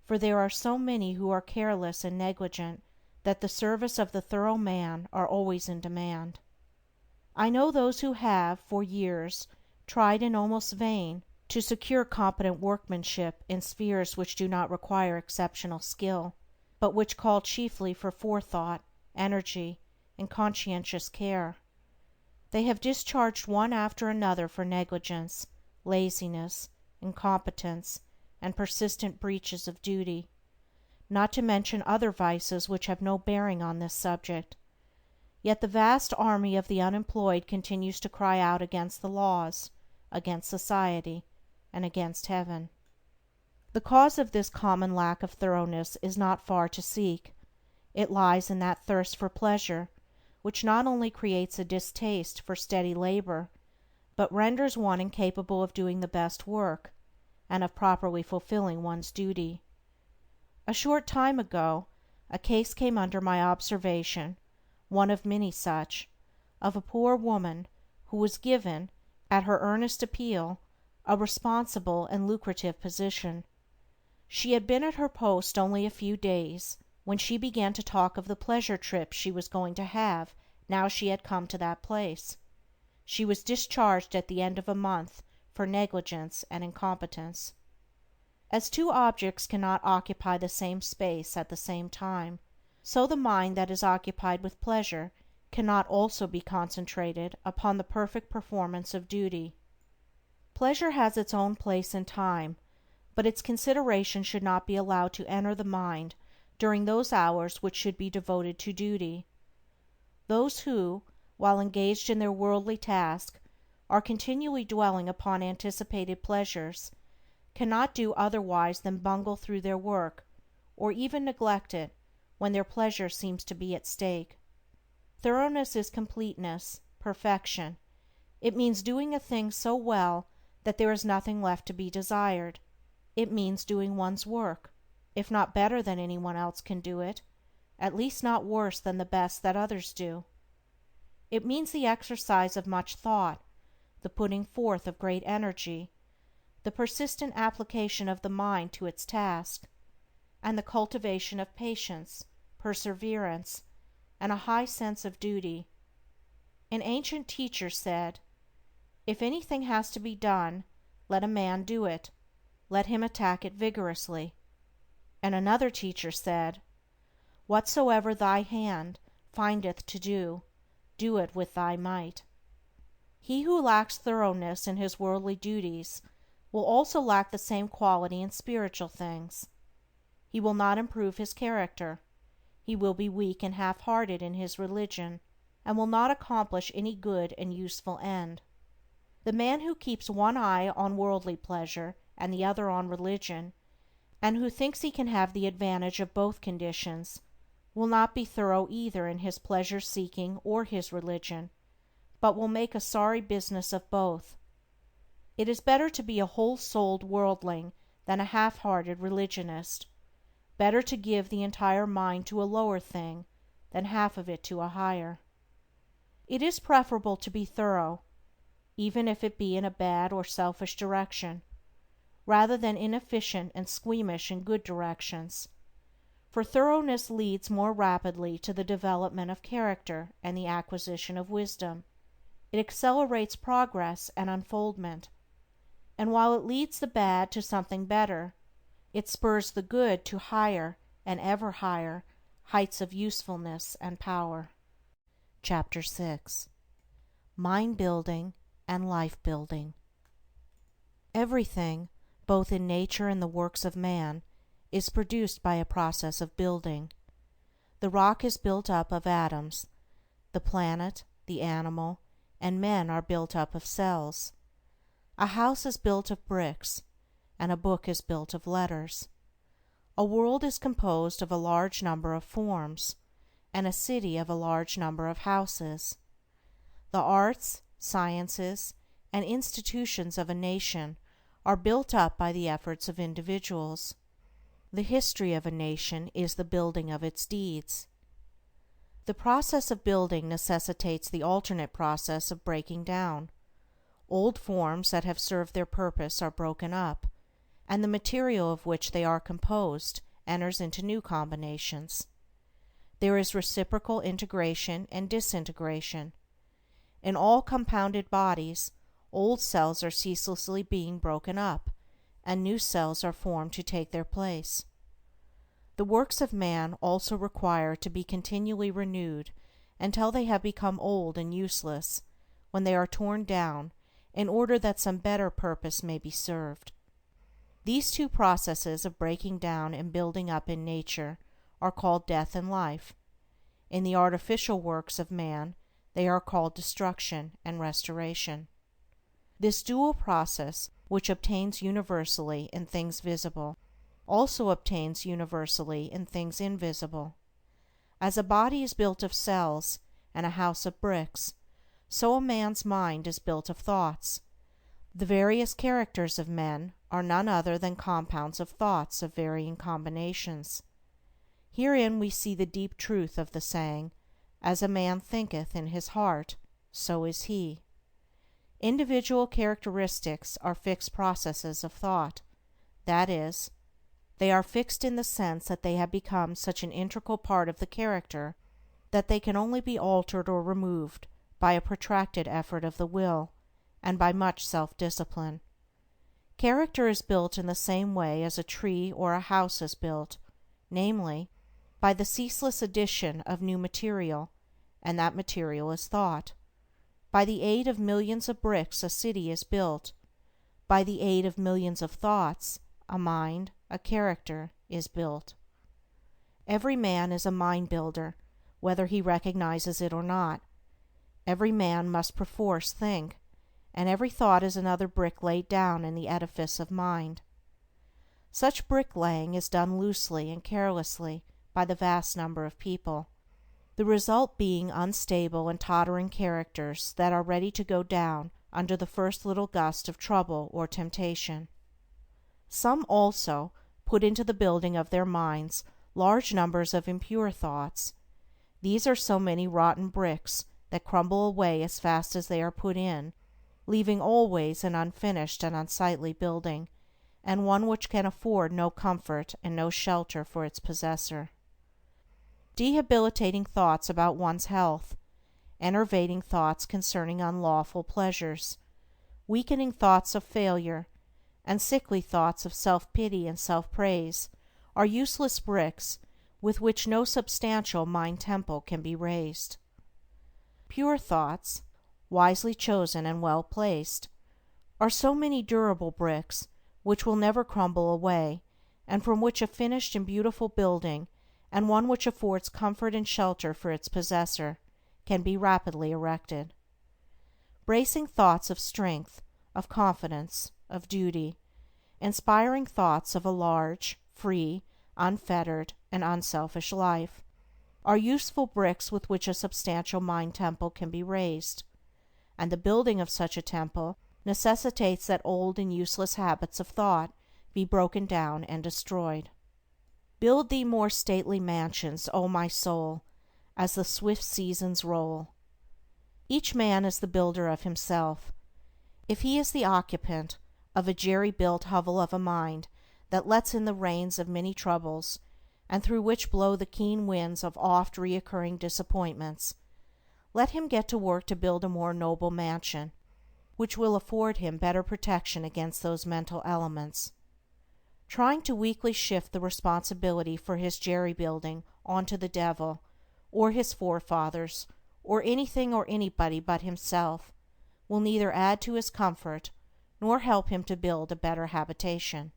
for there are so many who are careless and negligent that the service of the thorough man are always in demand." I know those who have, for years, tried in almost vain to secure competent workmanship in spheres which do not require exceptional skill, but which call chiefly for forethought, energy, and conscientious care. They have discharged one after another for negligence, laziness, incompetence, and persistent breaches of duty, not to mention other vices which have no bearing on this subject. Yet the vast army of the unemployed continues to cry out against the laws, against society, and against Heaven. The cause of this common lack of thoroughness is not far to seek. It lies in that thirst for pleasure which not only creates a distaste for steady labor, but renders one incapable of doing the best work, and of properly fulfilling one's duty. A short time ago a case came under my observation, one of many such, of a poor woman who was given, at her earnest appeal, a responsible and lucrative position. She had been at her post only a few days when she began to talk of the pleasure trips she was going to have now she had come to that place. She was discharged at the end of a month for negligence and incompetence. As two objects cannot occupy the same space at the same time, so the mind that is occupied with pleasure cannot also be concentrated upon the perfect performance of duty. Pleasure has its own place in time, but its consideration should not be allowed to enter the mind during those hours which should be devoted to duty. Those who, while engaged in their worldly task, are continually dwelling upon anticipated pleasures, cannot do otherwise than bungle through their work, or even neglect it when their pleasure seems to be at stake. Thoroughness is completeness, perfection. It means doing a thing so well that there is nothing left to be desired. It means doing one's work, if not better than anyone else can do it, at least not worse than the best that others do. It means the exercise of much thought, the putting forth of great energy, the persistent application of the mind to its task, and the cultivation of patience, perseverance, and a high sense of duty. An ancient teacher said, "If anything has to be done, let a man do it, let him attack it vigorously." And another teacher said, "Whatsoever thy hand findeth to do, do it with thy might." He who lacks thoroughness in his worldly duties will also lack the same quality in spiritual things. He will not improve his character, he will be weak and half-hearted in his religion, and will not accomplish any good and useful end. The man who keeps one eye on worldly pleasure and the other on religion, and who thinks he can have the advantage of both conditions, will not be thorough either in his pleasure-seeking or his religion, but will make a sorry business of both. It is better to be a whole-souled worldling than a half-hearted religionist; better to give the entire mind to a lower thing than half of it to a higher. It is preferable to be thorough, even if it be in a bad or selfish direction, rather than inefficient and squeamish in good directions, for thoroughness leads more rapidly to the development of character and the acquisition of wisdom. It accelerates progress and unfoldment, and while it leads the bad to something better, it spurs the good to higher and ever higher heights of usefulness and power. Chapter 6. Mind Building and Life Building. Everything, both in nature and the works of man, is produced by a process of building. The rock is built up of atoms, the planet, the animal, and men are built up of cells. A house is built of bricks, and a book is built of letters. A world is composed of a large number of forms, and a city of a large number of houses. The arts, sciences, and institutions of a nation are built up by the efforts of individuals. The history of a nation is the building of its deeds. The process of building necessitates the alternate process of breaking down. Old forms that have served their purpose are broken up, and the material of which they are composed enters into new combinations. There is reciprocal integration and disintegration. In all compounded bodies, old cells are ceaselessly being broken up, and new cells are formed to take their place. The works of man also require to be continually renewed until they have become old and useless, when they are torn down, in order that some better purpose may be served. These two processes of breaking down and building up in nature are called death and life. In the artificial works of man they are called destruction and restoration. This dual process, which obtains universally in things visible, also obtains universally in things invisible. As a body is built of cells and a house of bricks, so a man's mind is built of thoughts. The various characters of men are none other than compounds of thoughts of varying combinations. Herein we see the deep truth of the saying, "As a man thinketh in his heart, so is he." Individual characteristics are fixed processes of thought, that is, they are fixed in the sense that they have become such an integral part of the character that they can only be altered or removed by a protracted effort of the will, and by much self-discipline. Character is built in the same way as a tree or a house is built, namely, by the ceaseless addition of new material, and that material is thought. By the aid of millions of bricks a city is built. By the aid of millions of thoughts, a mind, a character, is built. Every man is a mind builder, whether he recognizes it or not. Every man must perforce think, and every thought is another brick laid down in the edifice of mind. Such bricklaying is done loosely and carelessly by the vast number of people, the result being unstable and tottering characters that are ready to go down under the first little gust of trouble or temptation. Some also put into the building of their minds large numbers of impure thoughts. These are so many rotten bricks that crumble away as fast as they are put in, leaving always an unfinished and unsightly building, and one which can afford no comfort and no shelter for its possessor. Debilitating thoughts about one's health, enervating thoughts concerning unlawful pleasures, weakening thoughts of failure, and sickly thoughts of self-pity and self-praise are useless bricks with which no substantial mind temple can be raised. Pure thoughts, wisely chosen and well placed, are so many durable bricks which will never crumble away, and from which a finished and beautiful building, and one which affords comfort and shelter for its possessor, can be rapidly erected. Bracing thoughts of strength, of confidence, of duty, inspiring thoughts of a large, free, unfettered, and unselfish life, are useful bricks with which a substantial mind temple can be raised, and the building of such a temple necessitates that old and useless habits of thought be broken down and destroyed. Build thee more stately mansions, O my soul, as the swift seasons roll. Each man is the builder of himself. If he is the occupant of a jerry-built hovel of a mind that lets in the rains of many troubles, and through which blow the keen winds of oft reoccurring disappointments, let him get to work to build a more noble mansion, which will afford him better protection against those mental elements. Trying to weakly shift the responsibility for his jerry-building onto the devil, or his forefathers, or anything or anybody but himself, will neither add to his comfort nor help him to build a better habitation.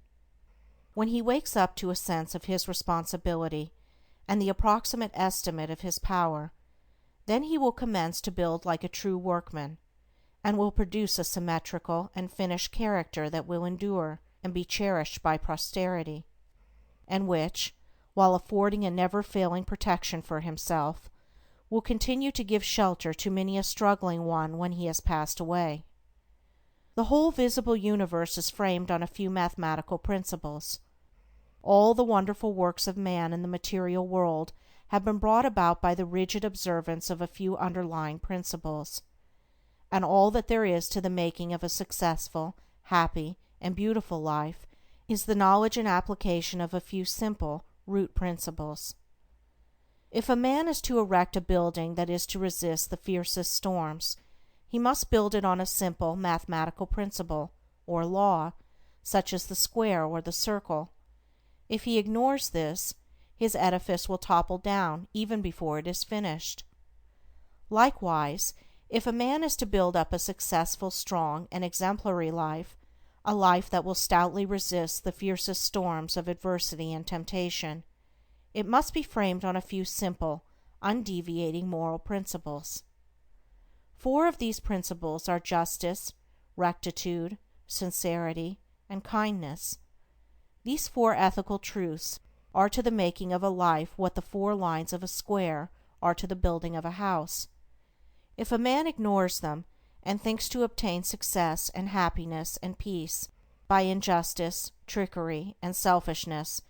When he wakes up to a sense of his responsibility and the approximate estimate of his power, then he will commence to build like a true workman, and will produce a symmetrical and finished character that will endure and be cherished by posterity, and which, while affording a never-failing protection for himself, will continue to give shelter to many a struggling one when he has passed away. The whole visible universe is framed on a few mathematical principles. All the wonderful works of man in the material world have been brought about by the rigid observance of a few underlying principles. And all that there is to the making of a successful, happy, and beautiful life is the knowledge and application of a few simple root principles. If a man is to erect a building that is to resist the fiercest storms, he must build it on a simple mathematical principle, or law, such as the square or the circle. If he ignores this, his edifice will topple down even before it is finished. Likewise, if a man is to build up a successful, strong, and exemplary life, a life that will stoutly resist the fiercest storms of adversity and temptation, it must be framed on a few simple, undeviating moral principles. 4 of these principles are justice, rectitude, sincerity, and kindness. These 4 ethical truths are to the making of a life what the 4 lines of a square are to the building of a house. If a man ignores them, and thinks to obtain success and happiness and peace by injustice, trickery, and selfishness,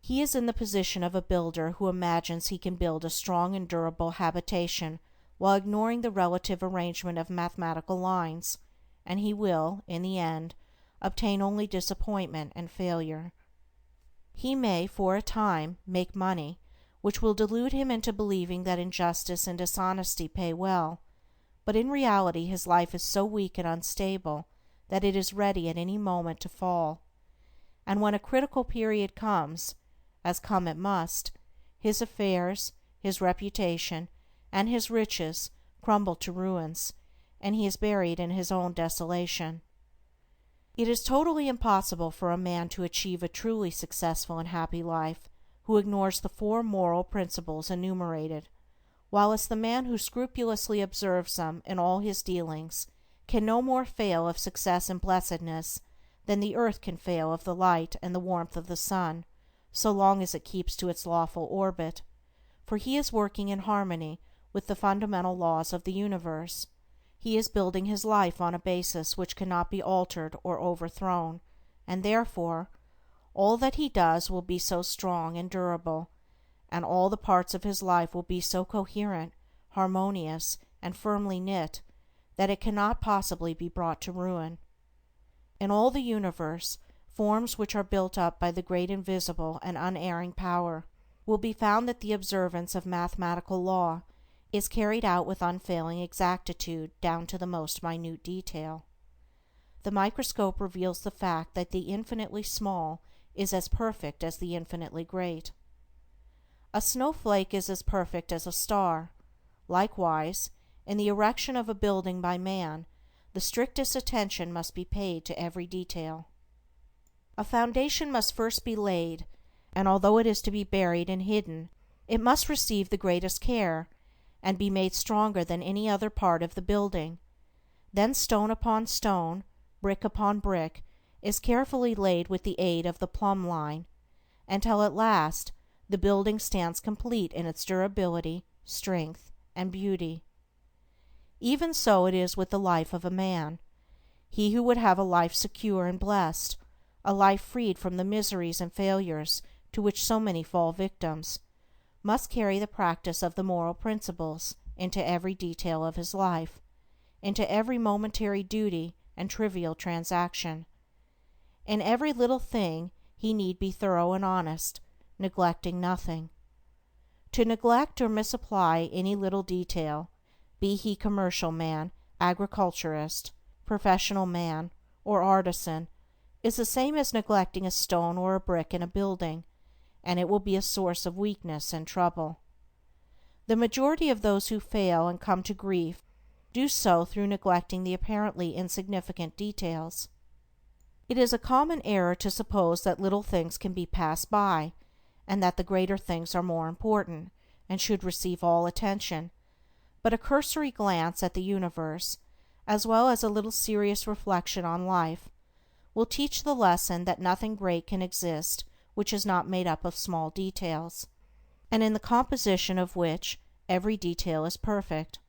he is in the position of a builder who imagines he can build a strong and durable habitation while ignoring the relative arrangement of mathematical lines, and he will, in the end, obtain only disappointment and failure. He may, for a time, make money, which will delude him into believing that injustice and dishonesty pay well, but in reality his life is so weak and unstable that it is ready at any moment to fall, and when a critical period comes, as come it must, his affairs, his reputation, and his riches crumble to ruins, and he is buried in his own desolation. It is totally impossible for a man to achieve a truly successful and happy life who ignores the 4 moral principles enumerated, whilst the man who scrupulously observes them in all his dealings can no more fail of success and blessedness than the earth can fail of the light and the warmth of the sun, so long as it keeps to its lawful orbit, for he is working in harmony with the fundamental laws of the universe. He is building his life on a basis which cannot be altered or overthrown, and therefore all that he does will be so strong and durable, and all the parts of his life will be so coherent, harmonious, and firmly knit, that it cannot possibly be brought to ruin. In all the universe, forms which are built up by the great invisible and unerring power, will be found that the observance of mathematical law is carried out with unfailing exactitude down to the most minute detail. The microscope reveals the fact that the infinitely small is as perfect as the infinitely great. A snowflake is as perfect as a star. Likewise, in the erection of a building by man, the strictest attention must be paid to every detail. A foundation must first be laid, and although it is to be buried and hidden, it must receive the greatest care, and be made stronger than any other part of the building. Then stone upon stone, brick upon brick, is carefully laid with the aid of the plumb line, until at last the building stands complete in its durability, strength, and beauty. Even so it is with the life of a man. He who would have a life secure and blessed, a life freed from the miseries and failures to which so many fall victims, must carry the practice of the moral principles into every detail of his life, into every momentary duty and trivial transaction. In every little thing he need be thorough and honest, neglecting nothing. To neglect or misapply any little detail, be he commercial man, agriculturist, professional man, or artisan, is the same as neglecting a stone or a brick in a building, and it will be a source of weakness and trouble. The majority of those who fail and come to grief do so through neglecting the apparently insignificant details. It is a common error to suppose that little things can be passed by, and that the greater things are more important, and should receive all attention, but a cursory glance at the universe, as well as a little serious reflection on life, will teach the lesson that nothing great can exist which is not made up of small details, and in the composition of which every detail is perfect.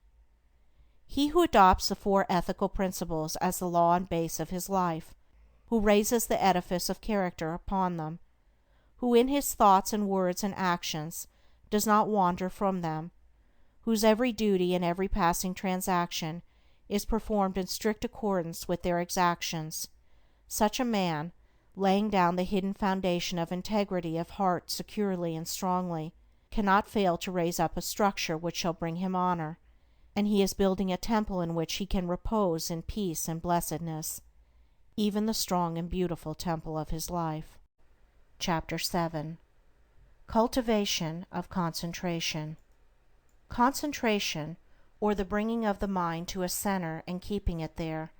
He who adopts the four ethical principles as the law and base of his life, who raises the edifice of character upon them, who in his thoughts and words and actions does not wander from them, whose every duty and every passing transaction is performed in strict accordance with their exactions, such a man, laying down the hidden foundation of integrity of heart securely and strongly, cannot fail to raise up a structure which shall bring him honor, and he is building a temple in which he can repose in peace and blessedness, even the strong and beautiful temple of his life. Chapter 7. Cultivation of Concentration. Concentration, or the bringing of the mind to a center and keeping it there,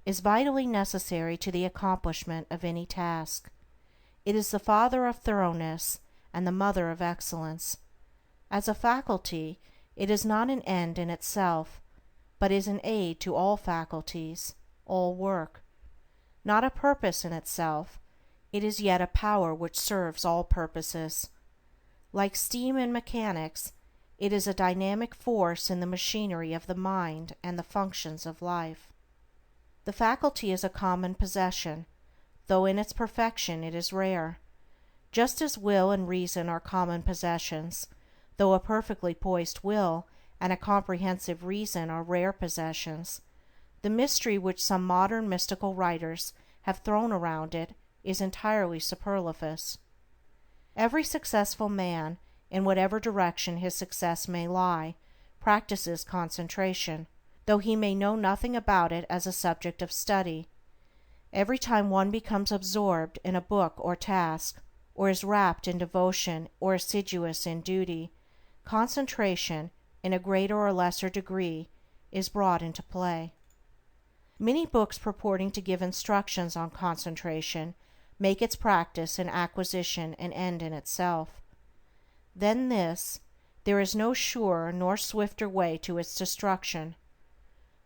is vitally necessary to the accomplishment of any task. It is the father of thoroughness and the mother of excellence. As a faculty, it is not an end in itself, but is an aid to all faculties, all work. Not a purpose in itself, it is yet a power which serves all purposes. Like steam in mechanics, it is a dynamic force in the machinery of the mind and the functions of life. The faculty is a common possession, though in its perfection it is rare. Just as will and reason are common possessions, though a perfectly poised will and a comprehensive reason are rare possessions, the mystery which some modern mystical writers have thrown around it is entirely superfluous. Every successful man, in whatever direction his success may lie, practices concentration, though he may know nothing about it as a subject of study. Every time one becomes absorbed in a book or task, or is rapt in devotion or assiduous in duty, concentration, in a greater or lesser degree, is brought into play. Many books purporting to give instructions on concentration make its practice and acquisition an end in itself. Than this, there is no surer nor swifter way to its destruction.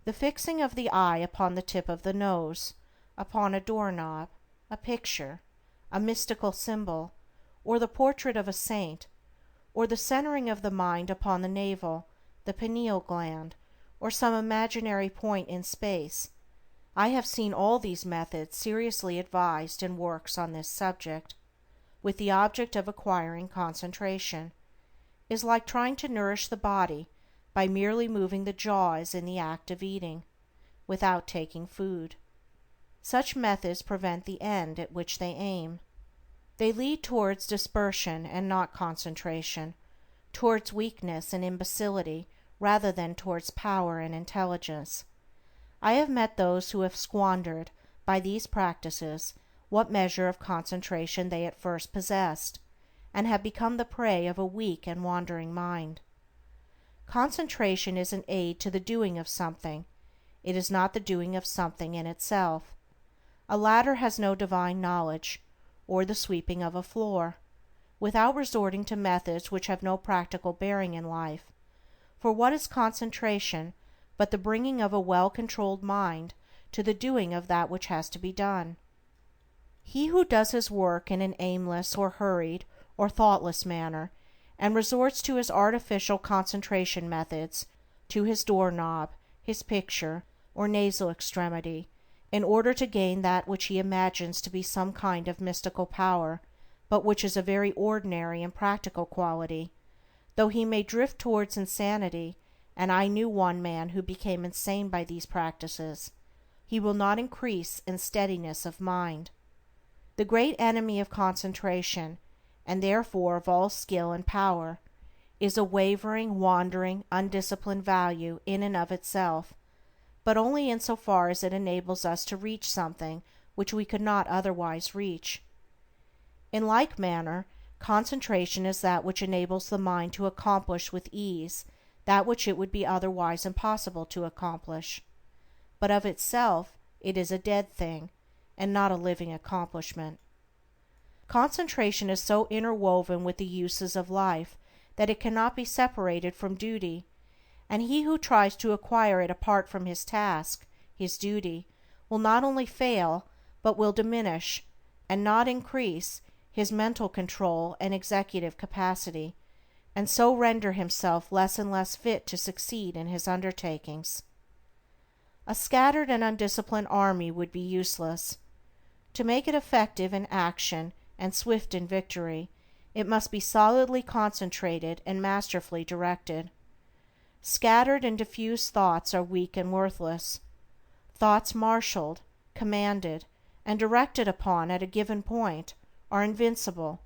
The fixing of the eye upon the tip of the nose, upon a doorknob, a picture, a mystical symbol, or the portrait of a saint, or the centering of the mind upon the navel, the pineal gland, or some imaginary point in space, I have seen all these methods seriously advised in works on this subject, with the object of acquiring concentration, is like trying to nourish the body by merely moving the jaws in the act of eating, without taking food. Such methods prevent the end at which they aim. They lead towards dispersion and not concentration, towards weakness and imbecility rather than towards power and intelligence. I have met those who have squandered, by these practices, what measure of concentration they at first possessed, and have become the prey of a weak and wandering mind. Concentration is an aid to the doing of something, it is not the doing of something in itself. A ladder has no divine knowledge, or the sweeping of a floor, without resorting to methods which have no practical bearing in life, for what is concentration but the bringing of a well-controlled mind to the doing of that which has to be done? He who does his work in an aimless or hurried or thoughtless manner, and resorts to his artificial concentration methods, to his doorknob, his picture, or nasal extremity, in order to gain that which he imagines to be some kind of mystical power, but which is a very ordinary and practical quality, though he may drift towards insanity, and I knew one man who became insane by these practices, he will not increase in steadiness of mind. The great enemy of concentration, and therefore of all skill and power, is a wavering, wandering, undisciplined value in and of itself, but only in so far as it enables us to reach something which we could not otherwise reach. In like manner, concentration is that which enables the mind to accomplish with ease that which it would be otherwise impossible to accomplish, but of itself it is a dead thing, and not a living accomplishment. Concentration is so interwoven with the uses of life that it cannot be separated from duty, and he who tries to acquire it apart from his task, his duty, will not only fail, but will diminish, and not increase, his mental control and executive capacity, and so render himself less and less fit to succeed in his undertakings. A scattered and undisciplined army would be useless. To make it effective in action and swift in victory, it must be solidly concentrated and masterfully directed. Scattered and diffuse thoughts are weak and worthless. Thoughts marshaled, commanded, and directed upon at a given point are invincible.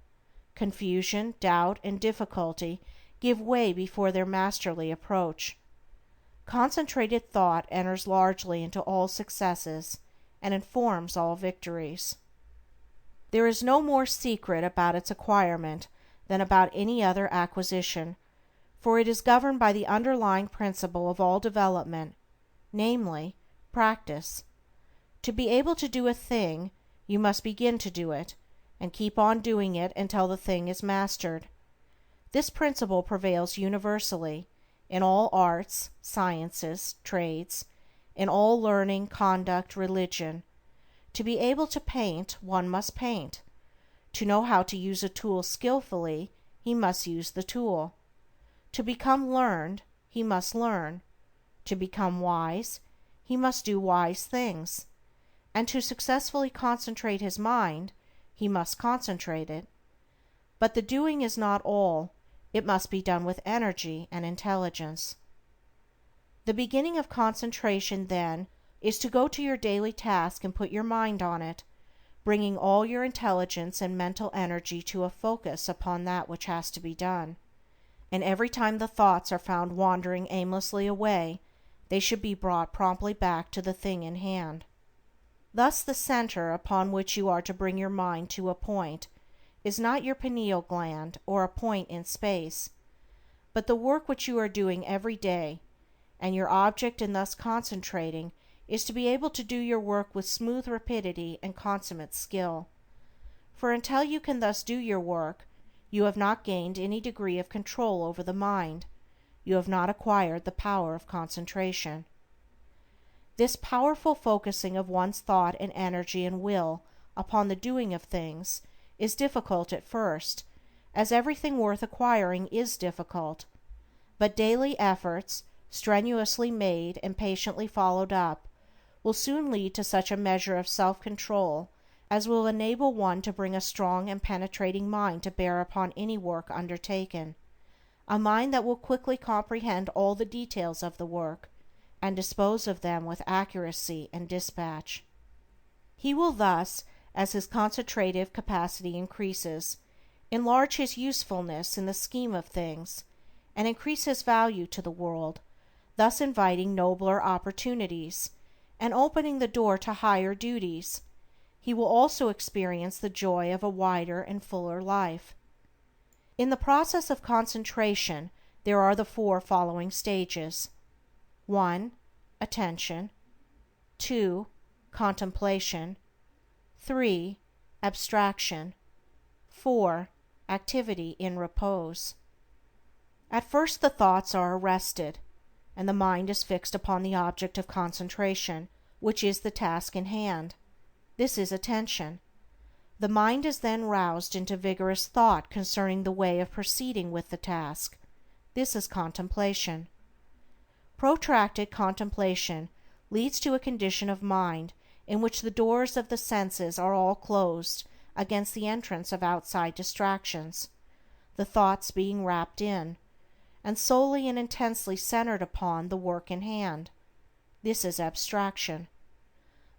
Confusion, doubt, and difficulty give way before their masterly approach. Concentrated thought enters largely into all successes and informs all victories. There is no more secret about its acquirement than about any other acquisition, for it is governed by the underlying principle of all development, namely, practice. To be able to do a thing, you must begin to do it, and keep on doing it until the thing is mastered. This principle prevails universally, in all arts, sciences, trades, in all learning, conduct, religion. To be able to paint, one must paint. To know how to use a tool skillfully, he must use the tool. To become learned, he must learn. To become wise, he must do wise things. And to successfully concentrate his mind, he must concentrate it. But the doing is not all, it must be done with energy and intelligence. The beginning of concentration, then, is to go to your daily task and put your mind on it, bringing all your intelligence and mental energy to a focus upon that which has to be done. And every time the thoughts are found wandering aimlessly away, they should be brought promptly back to the thing in hand. Thus the center upon which you are to bring your mind to a point is not your pineal gland or a point in space, but the work which you are doing every day, and your object in thus concentrating is to be able to do your work with smooth rapidity and consummate skill. For until you can thus do your work, you have not gained any degree of control over the mind, you have not acquired the power of concentration. This powerful focusing of one's thought and energy and will upon the doing of things is difficult at first, as everything worth acquiring is difficult, but daily efforts, strenuously made and patiently followed up, will soon lead to such a measure of self-control as will enable one to bring a strong and penetrating mind to bear upon any work undertaken, a mind that will quickly comprehend all the details of the work, and dispose of them with accuracy and dispatch. He will thus, as his concentrative capacity increases, enlarge his usefulness in the scheme of things, and increase his value to the world, thus inviting nobler opportunities, and opening the door to higher duties. He will also experience the joy of a wider and fuller life. In the process of concentration there are the four following stages: 1. Attention. 2. Contemplation. 3. Abstraction. 4. Activity in repose. At first the thoughts are arrested, and the mind is fixed upon the object of concentration, which is the task in hand. This is attention. The mind is then roused into vigorous thought concerning the way of proceeding with the task. This is contemplation. Protracted contemplation leads to a condition of mind in which the doors of the senses are all closed against the entrance of outside distractions, the thoughts being wrapped in, and solely and intensely centered upon the work in hand. This is abstraction.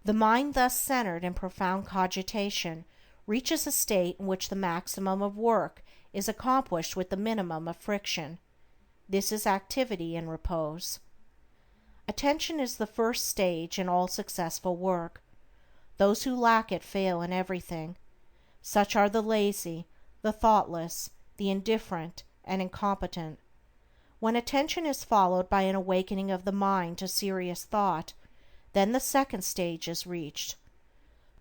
The mind thus centered in profound cogitation reaches a state in which the maximum of work is accomplished with the minimum of friction. This is activity in repose. Attention is the first stage in all successful work. Those who lack it fail in everything. Such are the lazy, the thoughtless, the indifferent, and incompetent. When attention is followed by an awakening of the mind to serious thought, then the second stage is reached.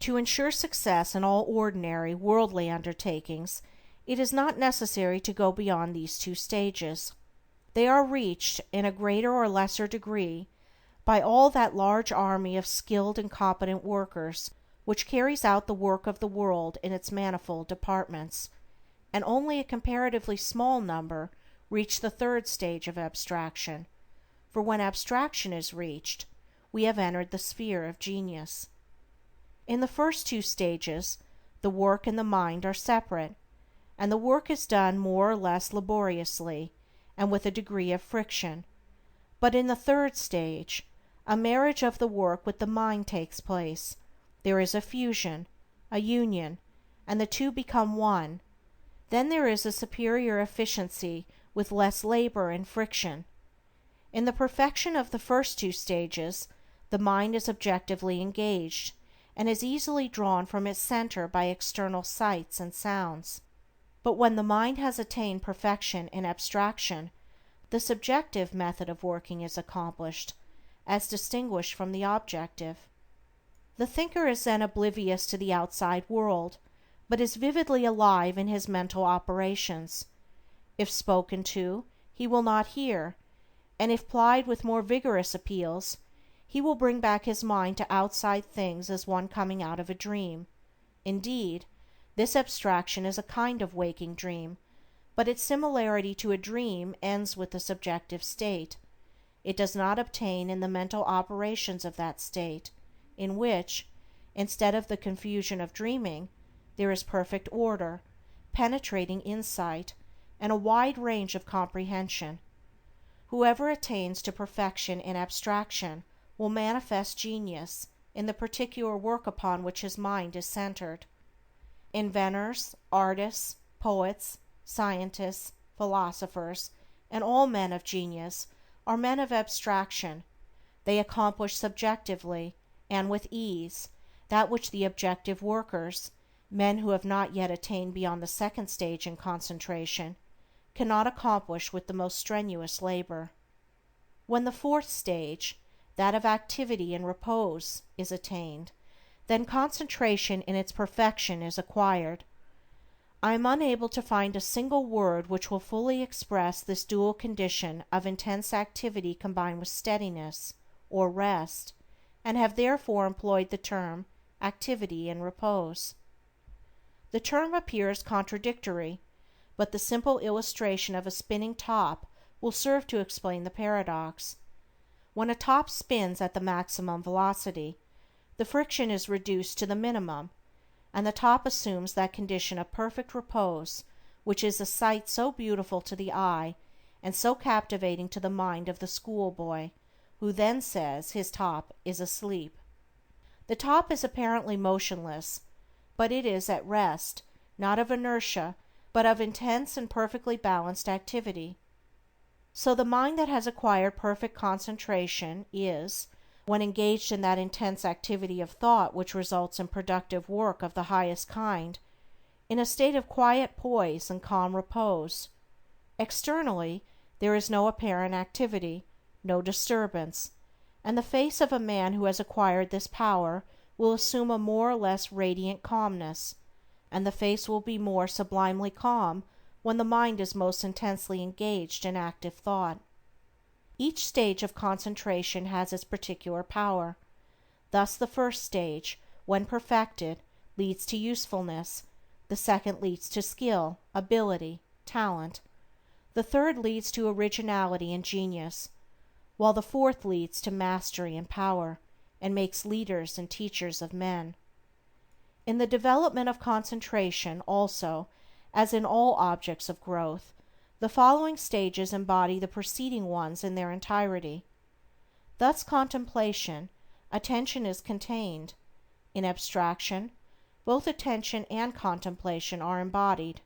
To ensure success in all ordinary, worldly undertakings, it is not necessary to go beyond these two stages. They are reached, in a greater or lesser degree, by all that large army of skilled and competent workers which carries out the work of the world in its manifold departments, and only a comparatively small number reach the third stage of abstraction, for when abstraction is reached, we have entered the sphere of genius. In the first two stages, the work and the mind are separate, and the work is done more or less laboriously and with a degree of friction, but in the third stage, a marriage of the work with the mind takes place, there is a fusion, a union, and the two become one. Then there is a superior efficiency with less labor and friction. In the perfection of the first two stages, the mind is objectively engaged, and is easily drawn from its center by external sights and sounds. But when the mind has attained perfection in abstraction, the subjective method of working is accomplished, as distinguished from the objective. The thinker is then oblivious to the outside world, but is vividly alive in his mental operations. If spoken to, he will not hear, and if plied with more vigorous appeals, he will bring back his mind to outside things as one coming out of a dream. Indeed, this abstraction is a kind of waking dream, but its similarity to a dream ends with the subjective state. It does not obtain in the mental operations of that state, in which, instead of the confusion of dreaming, there is perfect order, penetrating insight, and a wide range of comprehension. Whoever attains to perfection in abstraction will manifest genius in the particular work upon which his mind is centered. Inventors, artists, poets, scientists, philosophers, and all men of genius are men of abstraction. They accomplish subjectively, and with ease, that which the objective workers, men who have not yet attained beyond the second stage in concentration, cannot accomplish with the most strenuous labor. When the fourth stage, that of activity and repose, is attained, then concentration in its perfection is acquired. I am unable to find a single word which will fully express this dual condition of intense activity combined with steadiness, or rest, and have therefore employed the term activity and repose. The term appears contradictory, but the simple illustration of a spinning top will serve to explain the paradox. When a top spins at the maximum velocity, the friction is reduced to the minimum, and the top assumes that condition of perfect repose which is a sight so beautiful to the eye and so captivating to the mind of the schoolboy, who then says his top is asleep. The top is apparently motionless, but it is at rest, not of inertia, but of intense and perfectly balanced activity. So the mind that has acquired perfect concentration is, when engaged in that intense activity of thought which results in productive work of the highest kind, in a state of quiet poise and calm repose. Externally, there is no apparent activity, no disturbance, and the face of a man who has acquired this power will assume a more or less radiant calmness, and the face will be more sublimely calm when the mind is most intensely engaged in active thought. Each stage of concentration has its particular power. Thus the first stage, when perfected, leads to usefulness, the second leads to skill, ability, talent, the third leads to originality and genius, while the fourth leads to mastery and power, and makes leaders and teachers of men. In the development of concentration, also, as in all objects of growth, the following stages embody the preceding ones in their entirety. Thus contemplation, attention is contained. In abstraction, both attention and contemplation are embodied.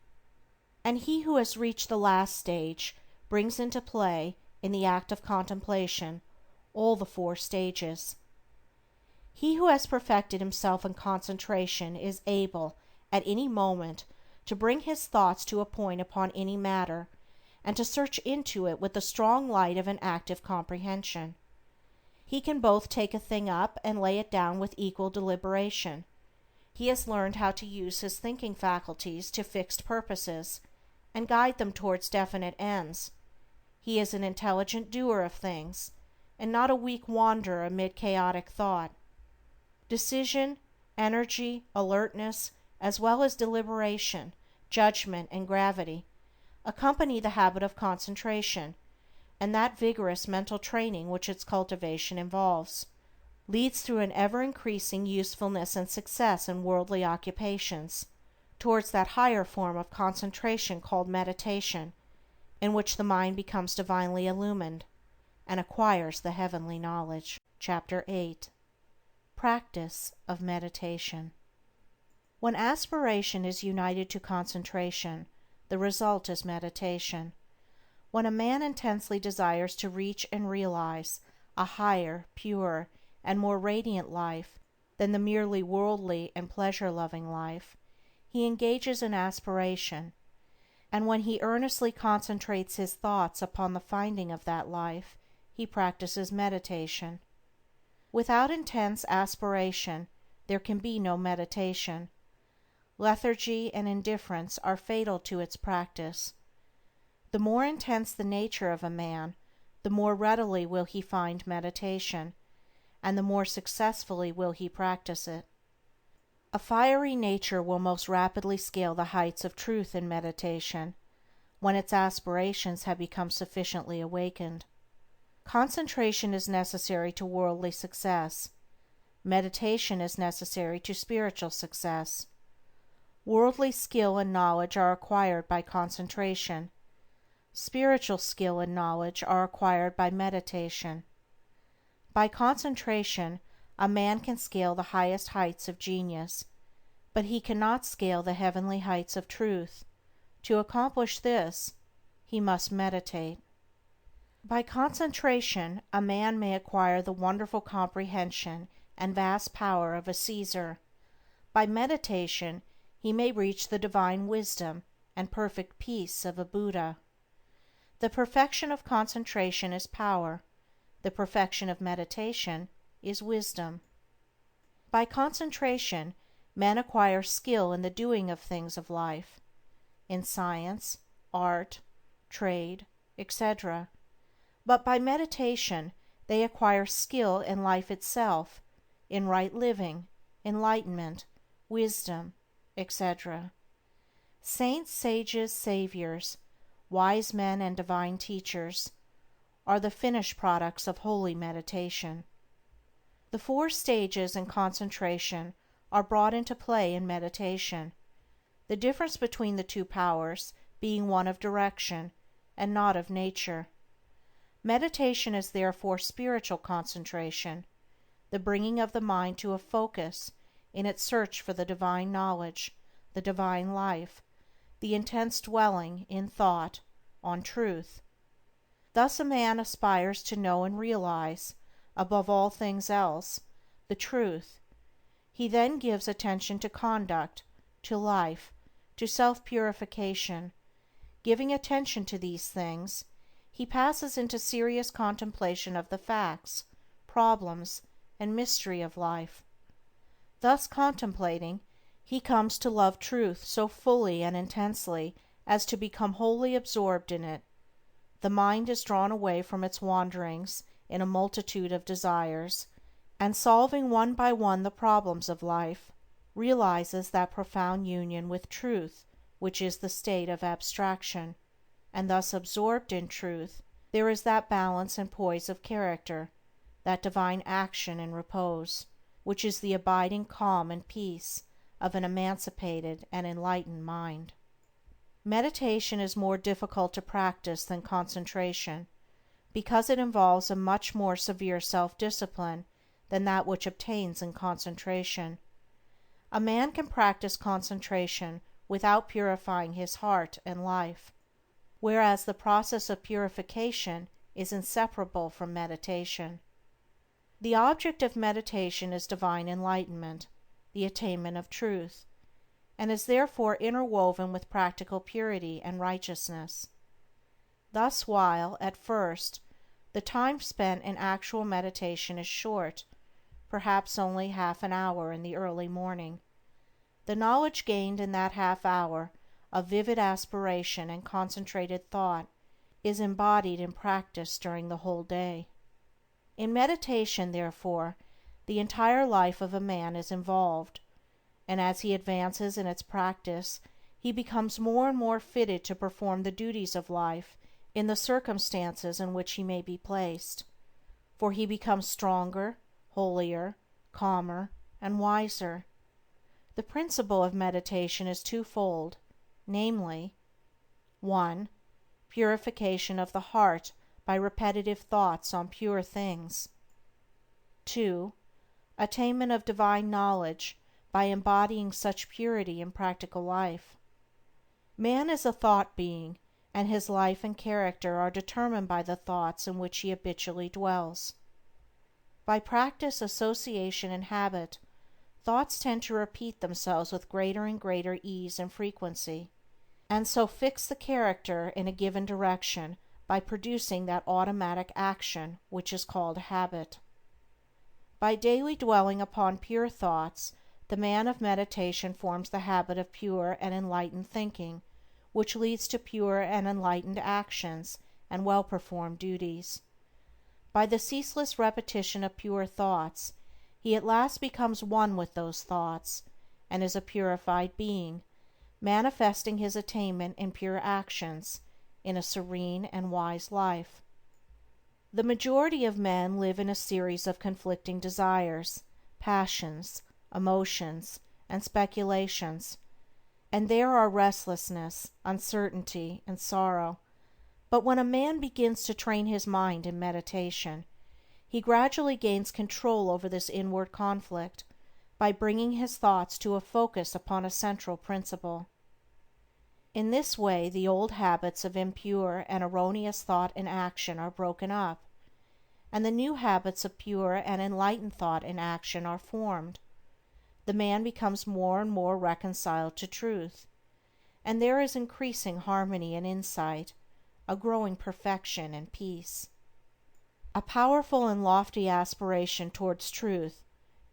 And he who has reached the last stage brings into play, in the act of contemplation, all the four stages. He who has perfected himself in concentration is able, at any moment, to bring his thoughts to a point upon any matter, and to search into it with the strong light of an active comprehension. He can both take a thing up and lay it down with equal deliberation. He has learned how to use his thinking faculties to fixed purposes, and guide them towards definite ends. He is an intelligent doer of things, and not a weak wanderer amid chaotic thought. Decision, energy, alertness, as well as deliberation, judgment, and gravity, accompany the habit of concentration, and that vigorous mental training which its cultivation involves. leads through an ever-increasing usefulness and success in worldly occupations towards that higher form of concentration called meditation, in which the mind becomes divinely illumined and acquires the heavenly knowledge. Chapter 8. Practice of Meditation. When aspiration is united to concentration, the result is meditation. When a man intensely desires to reach and realize a higher, purer, and more radiant life than the merely worldly and pleasure-loving life, he engages in aspiration, and when he earnestly concentrates his thoughts upon the finding of that life, he practices meditation. Without intense aspiration there can be no meditation. Lethargy and indifference are fatal to its practice. The more intense the nature of a man, the more readily will he find meditation, and the more successfully will he practice it. A fiery nature will most rapidly scale the heights of truth in meditation, when its aspirations have become sufficiently awakened. Concentration is necessary to worldly success. Meditation is necessary to spiritual success. Worldly skill and knowledge are acquired by concentration. Spiritual skill and knowledge are acquired by meditation. By concentration a man can scale the highest heights of genius, but he cannot scale the heavenly heights of truth. To accomplish this, he must meditate. By concentration a man may acquire the wonderful comprehension and vast power of a Caesar. By meditation he may reach the divine wisdom and perfect peace of a Buddha. The perfection of concentration is power. The perfection of meditation is wisdom. By concentration men acquire skill in the doing of things of life, in science, art, trade, etc. But by meditation they acquire skill in life itself, in right living, enlightenment, wisdom, etc. Saints, sages, saviors, wise men and divine teachers are the finished products of holy meditation. The 4 stages in concentration are brought into play in meditation, the difference between the 2 powers being one of direction and not of nature. Meditation is therefore spiritual concentration, the bringing of the mind to a focus in its search for the divine knowledge, the divine life, the intense dwelling, in thought, on truth. Thus a man aspires to know and realize, above all things else, the truth. He then gives attention to conduct, to life, to self-purification. Giving attention to these things, he passes into serious contemplation of the facts, problems, and mystery of life. Thus contemplating, he comes to love truth so fully and intensely as to become wholly absorbed in it. The mind is drawn away from its wanderings in a multitude of desires, and solving one by one the problems of life, realizes that profound union with truth which is the state of abstraction, and thus absorbed in truth there is that balance and poise of character, that divine action and repose, which is the abiding calm and peace of an emancipated and enlightened mind. Meditation is more difficult to practice than concentration, because it involves a much more severe self-discipline than that which obtains in concentration. A man can practice concentration without purifying his heart and life, whereas the process of purification is inseparable from meditation. The object of meditation is divine enlightenment, the attainment of truth, and is therefore interwoven with practical purity and righteousness. Thus while, at first, the time spent in actual meditation is short, perhaps only half an hour in the early morning, the knowledge gained in that half hour of vivid aspiration and concentrated thought is embodied in practice during the whole day. In meditation, therefore, the entire life of a man is involved, and as he advances in its practice he becomes more and more fitted to perform the duties of life in the circumstances in which he may be placed, for he becomes stronger, holier, calmer, and wiser. The principle of meditation is twofold, namely, 1. Purification of the heart by repetitive thoughts on pure things. 2. Attainment of divine knowledge by embodying such purity in practical life. Man is a thought being, and his life and character are determined by the thoughts in which he habitually dwells. By practice, association, and habit, thoughts tend to repeat themselves with greater and greater ease and frequency, and so fix the character in a given direction by producing that automatic action which is called habit. By daily dwelling upon pure thoughts, the man of meditation forms the habit of pure and enlightened thinking, which leads to pure and enlightened actions and well-performed duties. By the ceaseless repetition of pure thoughts, he at last becomes one with those thoughts, and is a purified being, manifesting his attainment in pure actions, in a serene and wise life. The majority of men live in a series of conflicting desires, passions, emotions, and speculations, and there are restlessness, uncertainty, and sorrow. But when a man begins to train his mind in meditation, he gradually gains control over this inward conflict by bringing his thoughts to a focus upon a central principle. In this way the old habits of impure and erroneous thought and action are broken up, and the new habits of pure and enlightened thought and action are formed. The man becomes more and more reconciled to truth, and there is increasing harmony and insight, a growing perfection and peace. A powerful and lofty aspiration towards truth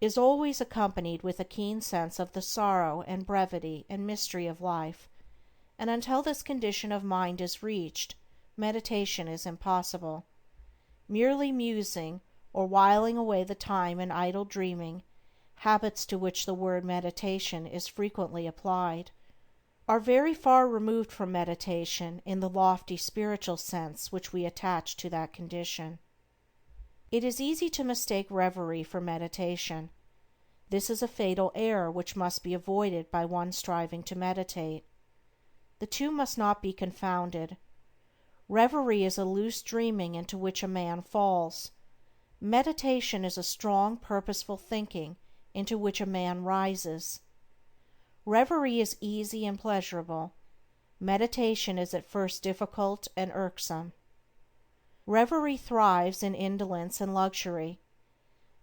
is always accompanied with a keen sense of the sorrow and brevity and mystery of life, and until this condition of mind is reached, meditation is impossible. Merely musing, or whiling away the time in idle dreaming, habits to which the word meditation is frequently applied, are very far removed from meditation in the lofty spiritual sense which we attach to that condition. It is easy to mistake reverie for meditation. This is a fatal error which must be avoided by one striving to meditate. The two must not be confounded. Reverie is a loose dreaming into which a man falls. Meditation is a strong, purposeful thinking into which a man rises. Reverie is easy and pleasurable. Meditation is at first difficult and irksome. Reverie thrives in indolence and luxury.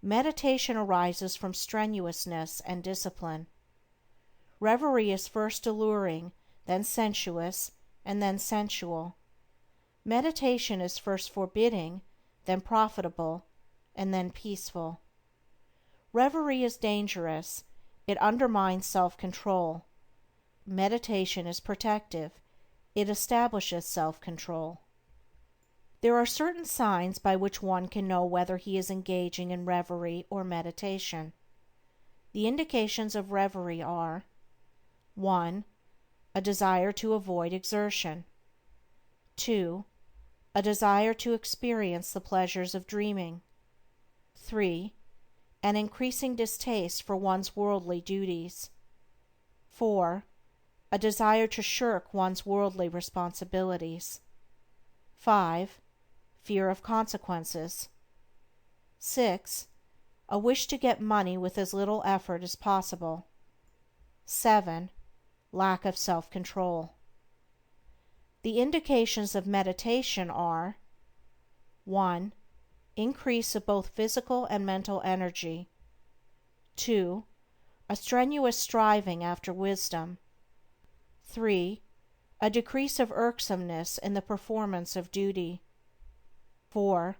Meditation arises from strenuousness and discipline. Reverie is first alluring, then sensuous, and then sensual. Meditation is first forbidding, then profitable, and then peaceful. Reverie is dangerous. It undermines self-control. Meditation is protective. It establishes self-control. There are certain signs by which one can know whether he is engaging in reverie or meditation. The indications of reverie are: 1. A desire to avoid exertion. 2. A desire to experience the pleasures of dreaming. 3. An increasing distaste for one's worldly duties. 4. A desire to shirk one's worldly responsibilities. 5. Fear of consequences. 6. A wish to get money with as little effort as possible. 7. Lack of self-control. The indications of meditation are: 1. Increase of both physical and mental energy. 2. A strenuous striving after wisdom. 3. A decrease of irksomeness in the performance of duty. 4.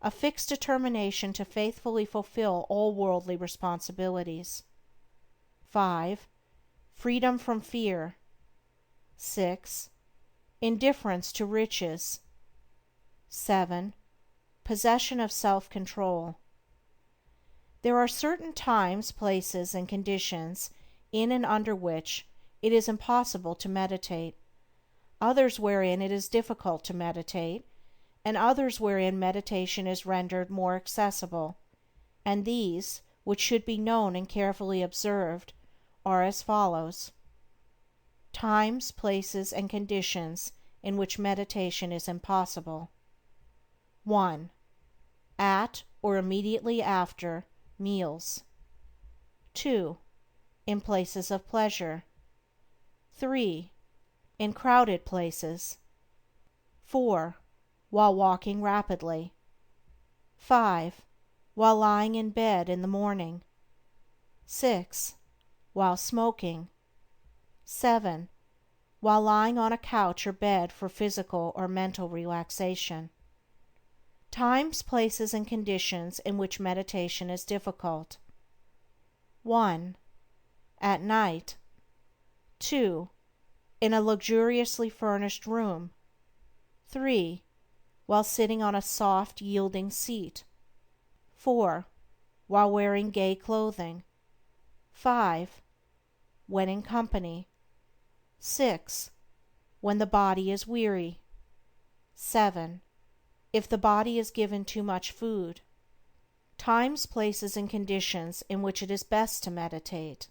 A fixed determination to faithfully fulfill all worldly responsibilities. 5. Freedom from fear. 6. Indifference to riches. 7. Possession of self-control. There are certain times, places, and conditions in and under which it is impossible to meditate, others wherein it is difficult to meditate, and others wherein meditation is rendered more accessible. and these, which should be known and carefully observed, are as follows: times, places, and conditions in which meditation is impossible. 1. At or immediately after meals. 2. In places of pleasure. 3. In crowded places. 4. While walking rapidly. 5. While lying in bed in the morning. 6. While smoking. 7. While lying on a couch or bed for physical or mental relaxation. Times, places, and conditions in which meditation is difficult. 1. At night. 2. In a luxuriously furnished room. 3. While sitting on a soft, yielding seat. 4. While wearing gay clothing. 5. When in company. 6. When the body is weary. 7. If the body is given too much food. Times, places, and conditions in which it is best to meditate.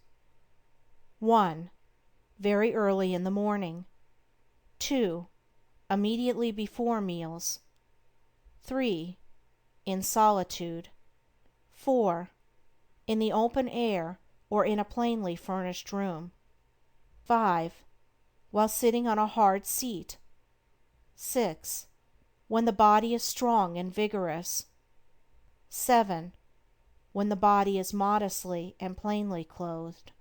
1. Very early in the morning. 2. Immediately before meals. 3. In solitude. 4. In the open air or in a plainly furnished room. 5. While sitting on a hard seat. 6. When the body is strong and vigorous. 7. When the body is modestly and plainly clothed.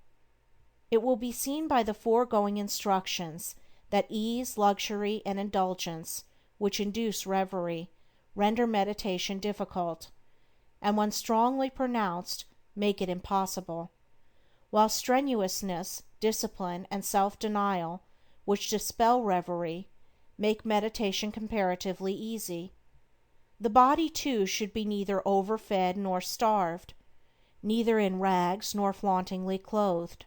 It will be seen by the foregoing instructions that ease, luxury, and indulgence, which induce reverie, render meditation difficult, and when strongly pronounced, make it impossible, while strenuousness, discipline, and self-denial, which dispel reverie, make meditation comparatively easy. The body, too, should be neither overfed nor starved, neither in rags nor flauntingly clothed.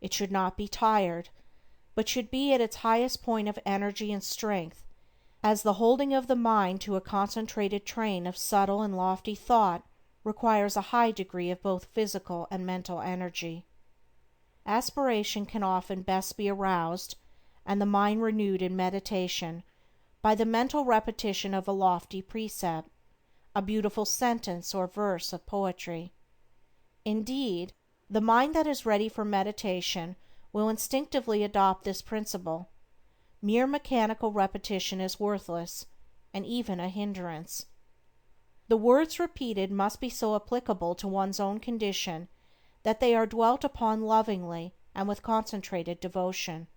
It should not be tired, but should be at its highest point of energy and strength, as the holding of the mind to a concentrated train of subtle and lofty thought requires a high degree of both physical and mental energy. Aspiration can often best be aroused and the mind renewed in meditation by the mental repetition of a lofty precept, a beautiful sentence or verse of poetry. Indeed, the mind that is ready for meditation will instinctively adopt this principle. Mere mechanical repetition is worthless, and even a hindrance. The words repeated must be so applicable to one's own condition that they are dwelt upon lovingly and with concentrated devotion.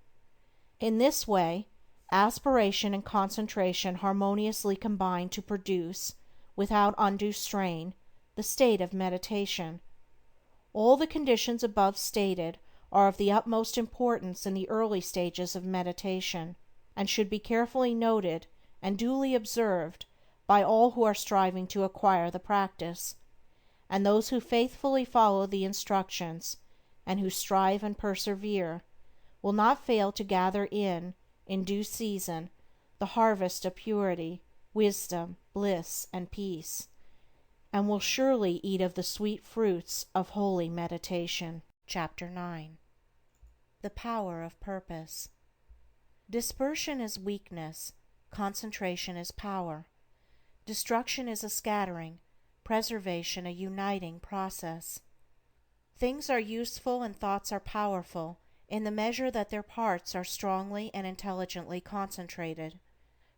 In this way, aspiration and concentration harmoniously combine to produce, without undue strain, the state of meditation. All the conditions above stated are of the utmost importance in the early stages of meditation, and should be carefully noted and duly observed by all who are striving to acquire the practice, and those who faithfully follow the instructions, and who strive and persevere, will not fail to gather in due season, the harvest of purity, wisdom, bliss, and peace, and will surely eat of the sweet fruits of holy meditation. Chapter 9. The Power of Purpose. Dispersion is weakness, concentration is power. Destruction is a scattering, preservation a uniting process. Things are useful and thoughts are powerful in the measure that their parts are strongly and intelligently concentrated.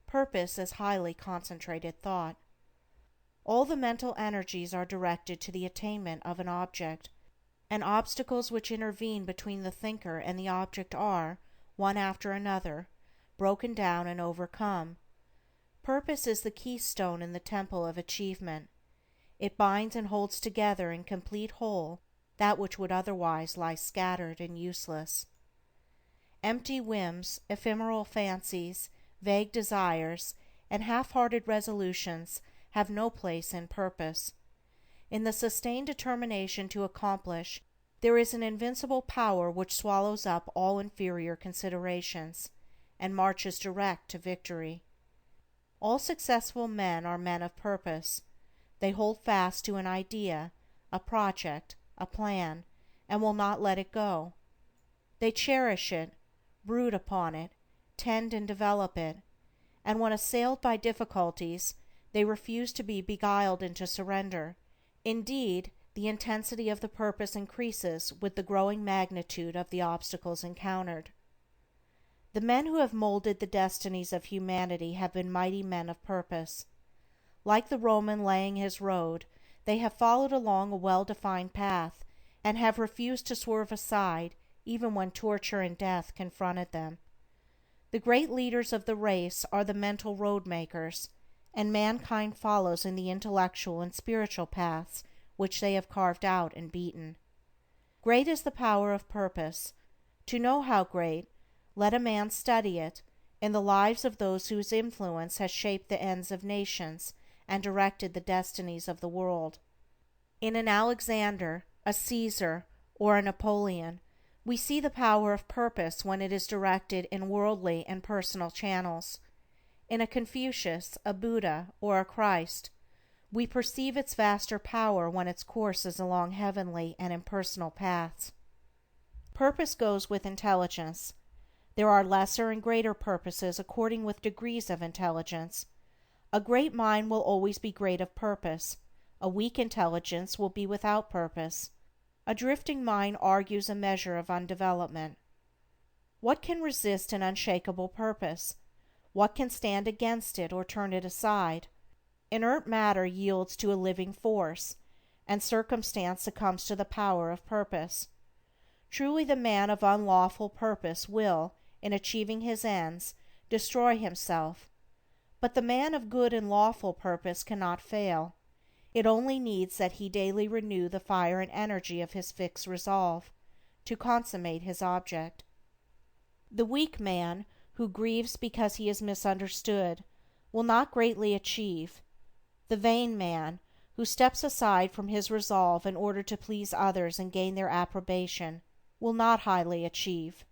Purpose is highly concentrated thought. All the mental energies are directed to the attainment of an object, and obstacles which intervene between the thinker and the object are, one after another, broken down and overcome. Purpose is the keystone in the temple of achievement. It binds and holds together in complete whole that which would otherwise lie scattered and useless. Empty whims, ephemeral fancies, vague desires, and half-hearted resolutions have no place in purpose. In the sustained determination to accomplish, there is an invincible power which swallows up all inferior considerations, and marches direct to victory. All successful men are men of purpose. They hold fast to an idea, a project, a plan, and will not let it go. They cherish it, brood upon it, tend and develop it, and when assailed by difficulties, they refuse to be beguiled into surrender. Indeed, the intensity of the purpose increases with the growing magnitude of the obstacles encountered. The men who have molded the destinies of humanity have been mighty men of purpose. Like the Roman laying his road, they have followed along a well-defined path, and have refused to swerve aside even when torture and death confronted them. The great leaders of the race are the mental road makers, and mankind follows in the intellectual and spiritual paths which they have carved out and beaten. Great is the power of purpose. To know how great, let a man study it in the lives of those whose influence has shaped the ends of nations and directed the destinies of the world. In an Alexander, a Caesar, or a Napoleon, we see the power of purpose when it is directed in worldly and personal channels. In a Confucius, a Buddha, or a Christ, we perceive its vaster power when its course is along heavenly and impersonal paths. Purpose goes with intelligence. There are lesser and greater purposes according with degrees of intelligence. A great mind will always be great of purpose. A weak intelligence will be without purpose. A drifting mind argues a measure of undevelopment. What can resist an unshakable purpose? What can stand against it or turn it aside? Inert matter yields to a living force, and circumstance succumbs to the power of purpose. Truly the man of unlawful purpose will, in achieving his ends, destroy himself, but the man of good and lawful purpose cannot fail. It only needs that he daily renew the fire and energy of his fixed resolve, to consummate his object. The weak man, who grieves because he is misunderstood, will not greatly achieve. The vain man, who steps aside from his resolve in order to please others and gain their approbation, will not highly achieve.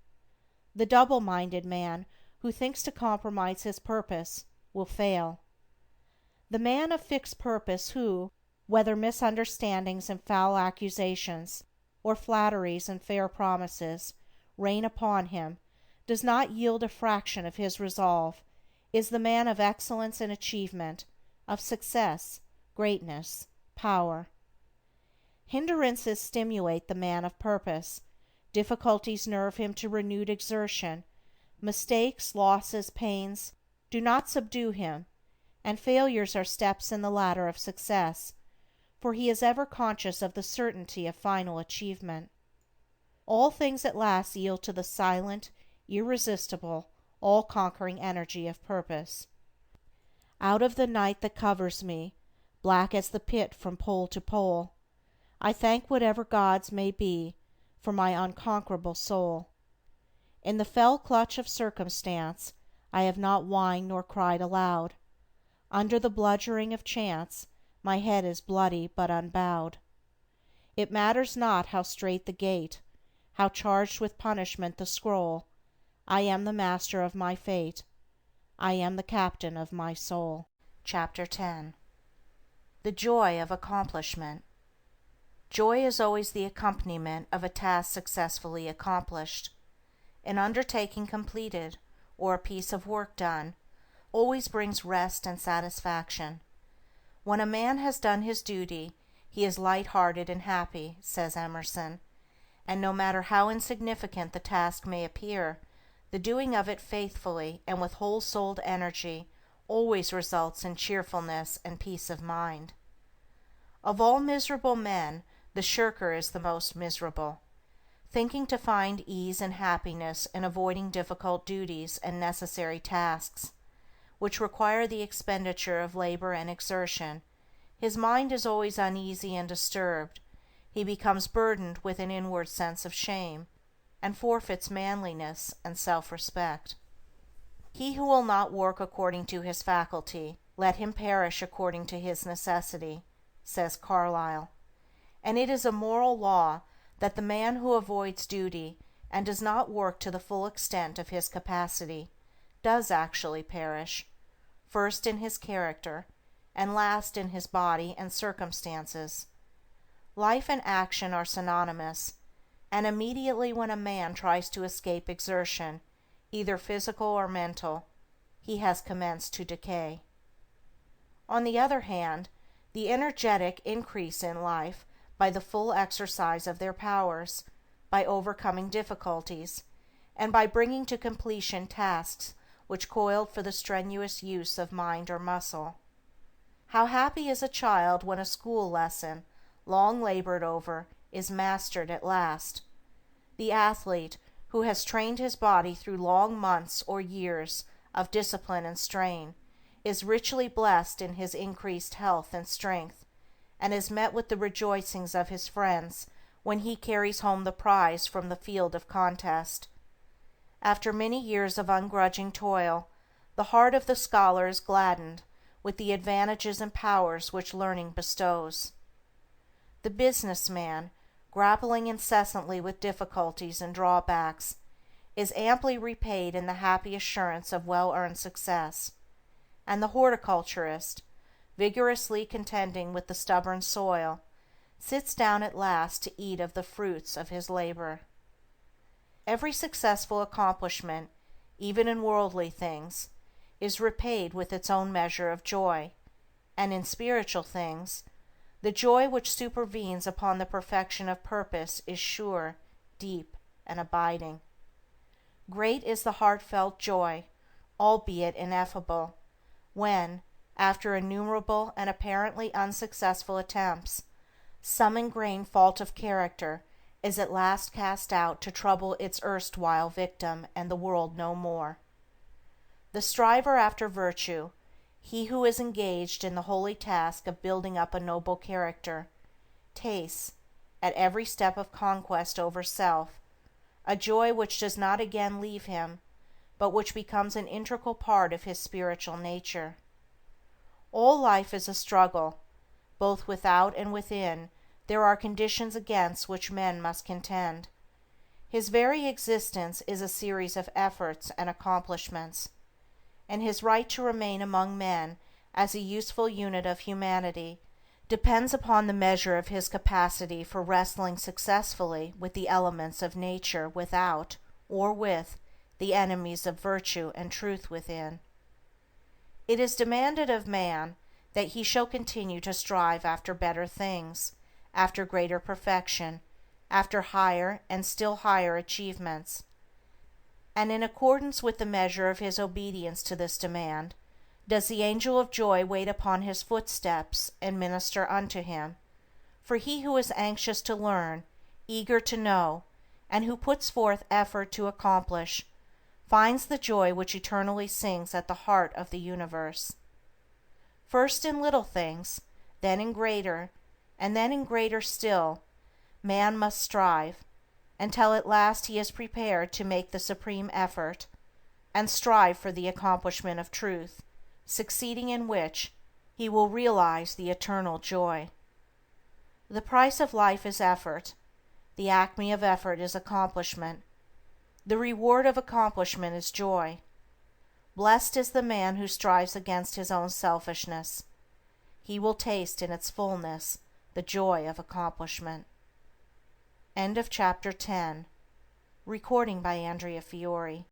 The double-minded man, who thinks to compromise his purpose, will fail. The man of fixed purpose who, whether misunderstandings and foul accusations, or flatteries and fair promises, rain upon him, does not yield a fraction of his resolve, is the man of excellence and achievement, of success, greatness, power. Hindrances stimulate the man of purpose. Difficulties nerve him to renewed exertion. Mistakes, losses, pains do not subdue him, and failures are steps in the ladder of success, for he is ever conscious of the certainty of final achievement. All things at last yield to the silent, irresistible, all-conquering energy of purpose. Out of the night that covers me, black as the pit from pole to pole, I thank whatever gods may be for my unconquerable soul. In the fell clutch of circumstance I have not whined nor cried aloud. Under the bludgeoning of chance my head is bloody but unbowed. It matters not how strait the gate, how charged with punishment the scroll, I am the master of my fate. I am the captain of my soul. Chapter 10. The Joy of Accomplishment. Joy is always the accompaniment of a task successfully accomplished. An undertaking completed, or a piece of work done, always brings rest and satisfaction. When a man has done his duty, he is light-hearted and happy, says Emerson, and no matter how insignificant the task may appear, the doing of it faithfully and with whole-souled energy always results in cheerfulness and peace of mind. Of all miserable men, the shirker is the most miserable, thinking to find ease and happiness in avoiding difficult duties and necessary tasks, which require the expenditure of labor and exertion. His mind is always uneasy and disturbed. He becomes burdened with an inward sense of shame, and forfeits manliness and self-respect. He who will not work according to his faculty, let him perish according to his necessity, says Carlyle. And it is a moral law that the man who avoids duty and does not work to the full extent of his capacity does actually perish, first in his character, and last in his body and circumstances. Life and action are synonymous, and immediately when a man tries to escape exertion, either physical or mental, he has commenced to decay. On the other hand, the energetic increase in life by the full exercise of their powers, by overcoming difficulties, and by bringing to completion tasks which called for the strenuous use of mind or muscle. How happy is a child when a school lesson, long labored over, is mastered at last. The athlete, who has trained his body through long months or years of discipline and strain, is richly blessed in his increased health and strength, and is met with the rejoicings of his friends when he carries home the prize from the field of contest. After many years of ungrudging toil, the heart of the scholar is gladdened with the advantages and powers which learning bestows. The business man, grappling incessantly with difficulties and drawbacks, is amply repaid in the happy assurance of well-earned success, and the horticulturist, vigorously contending with the stubborn soil, sits down at last to eat of the fruits of his labor. Every successful accomplishment, even in worldly things, is repaid with its own measure of joy, and in spiritual things, the joy which supervenes upon the perfection of purpose is sure, deep, and abiding. Great is the heartfelt joy, albeit ineffable, when, after innumerable and apparently unsuccessful attempts, some ingrained fault of character is at last cast out to trouble its erstwhile victim and the world no more. The striver after virtue, he who is engaged in the holy task of building up a noble character, tastes, at every step of conquest over self, a joy which does not again leave him, but which becomes an integral part of his spiritual nature. All life is a struggle. Both without and within there are conditions against which men must contend. His very existence is a series of efforts and accomplishments, and his right to remain among men as a useful unit of humanity depends upon the measure of his capacity for wrestling successfully with the elements of nature without, or with, the enemies of virtue and truth within. It is demanded of man that he shall continue to strive after better things, after greater perfection, after higher and still higher achievements, and in accordance with the measure of his obedience to this demand, does the angel of joy wait upon his footsteps and minister unto him, for he who is anxious to learn, eager to know, and who puts forth effort to accomplish, finds the joy which eternally sings at the heart of the universe. First in little things, then in greater, and then in greater still, man must strive, until at last he is prepared to make the supreme effort, and strive for the accomplishment of truth, succeeding in which he will realize the eternal joy. The price of life is effort. The acme of effort is accomplishment. The reward of accomplishment is joy. Blessed is the man who strives against his own selfishness. He will taste in its fullness the joy of accomplishment. End of chapter 10. Recording by Andrea Fiore.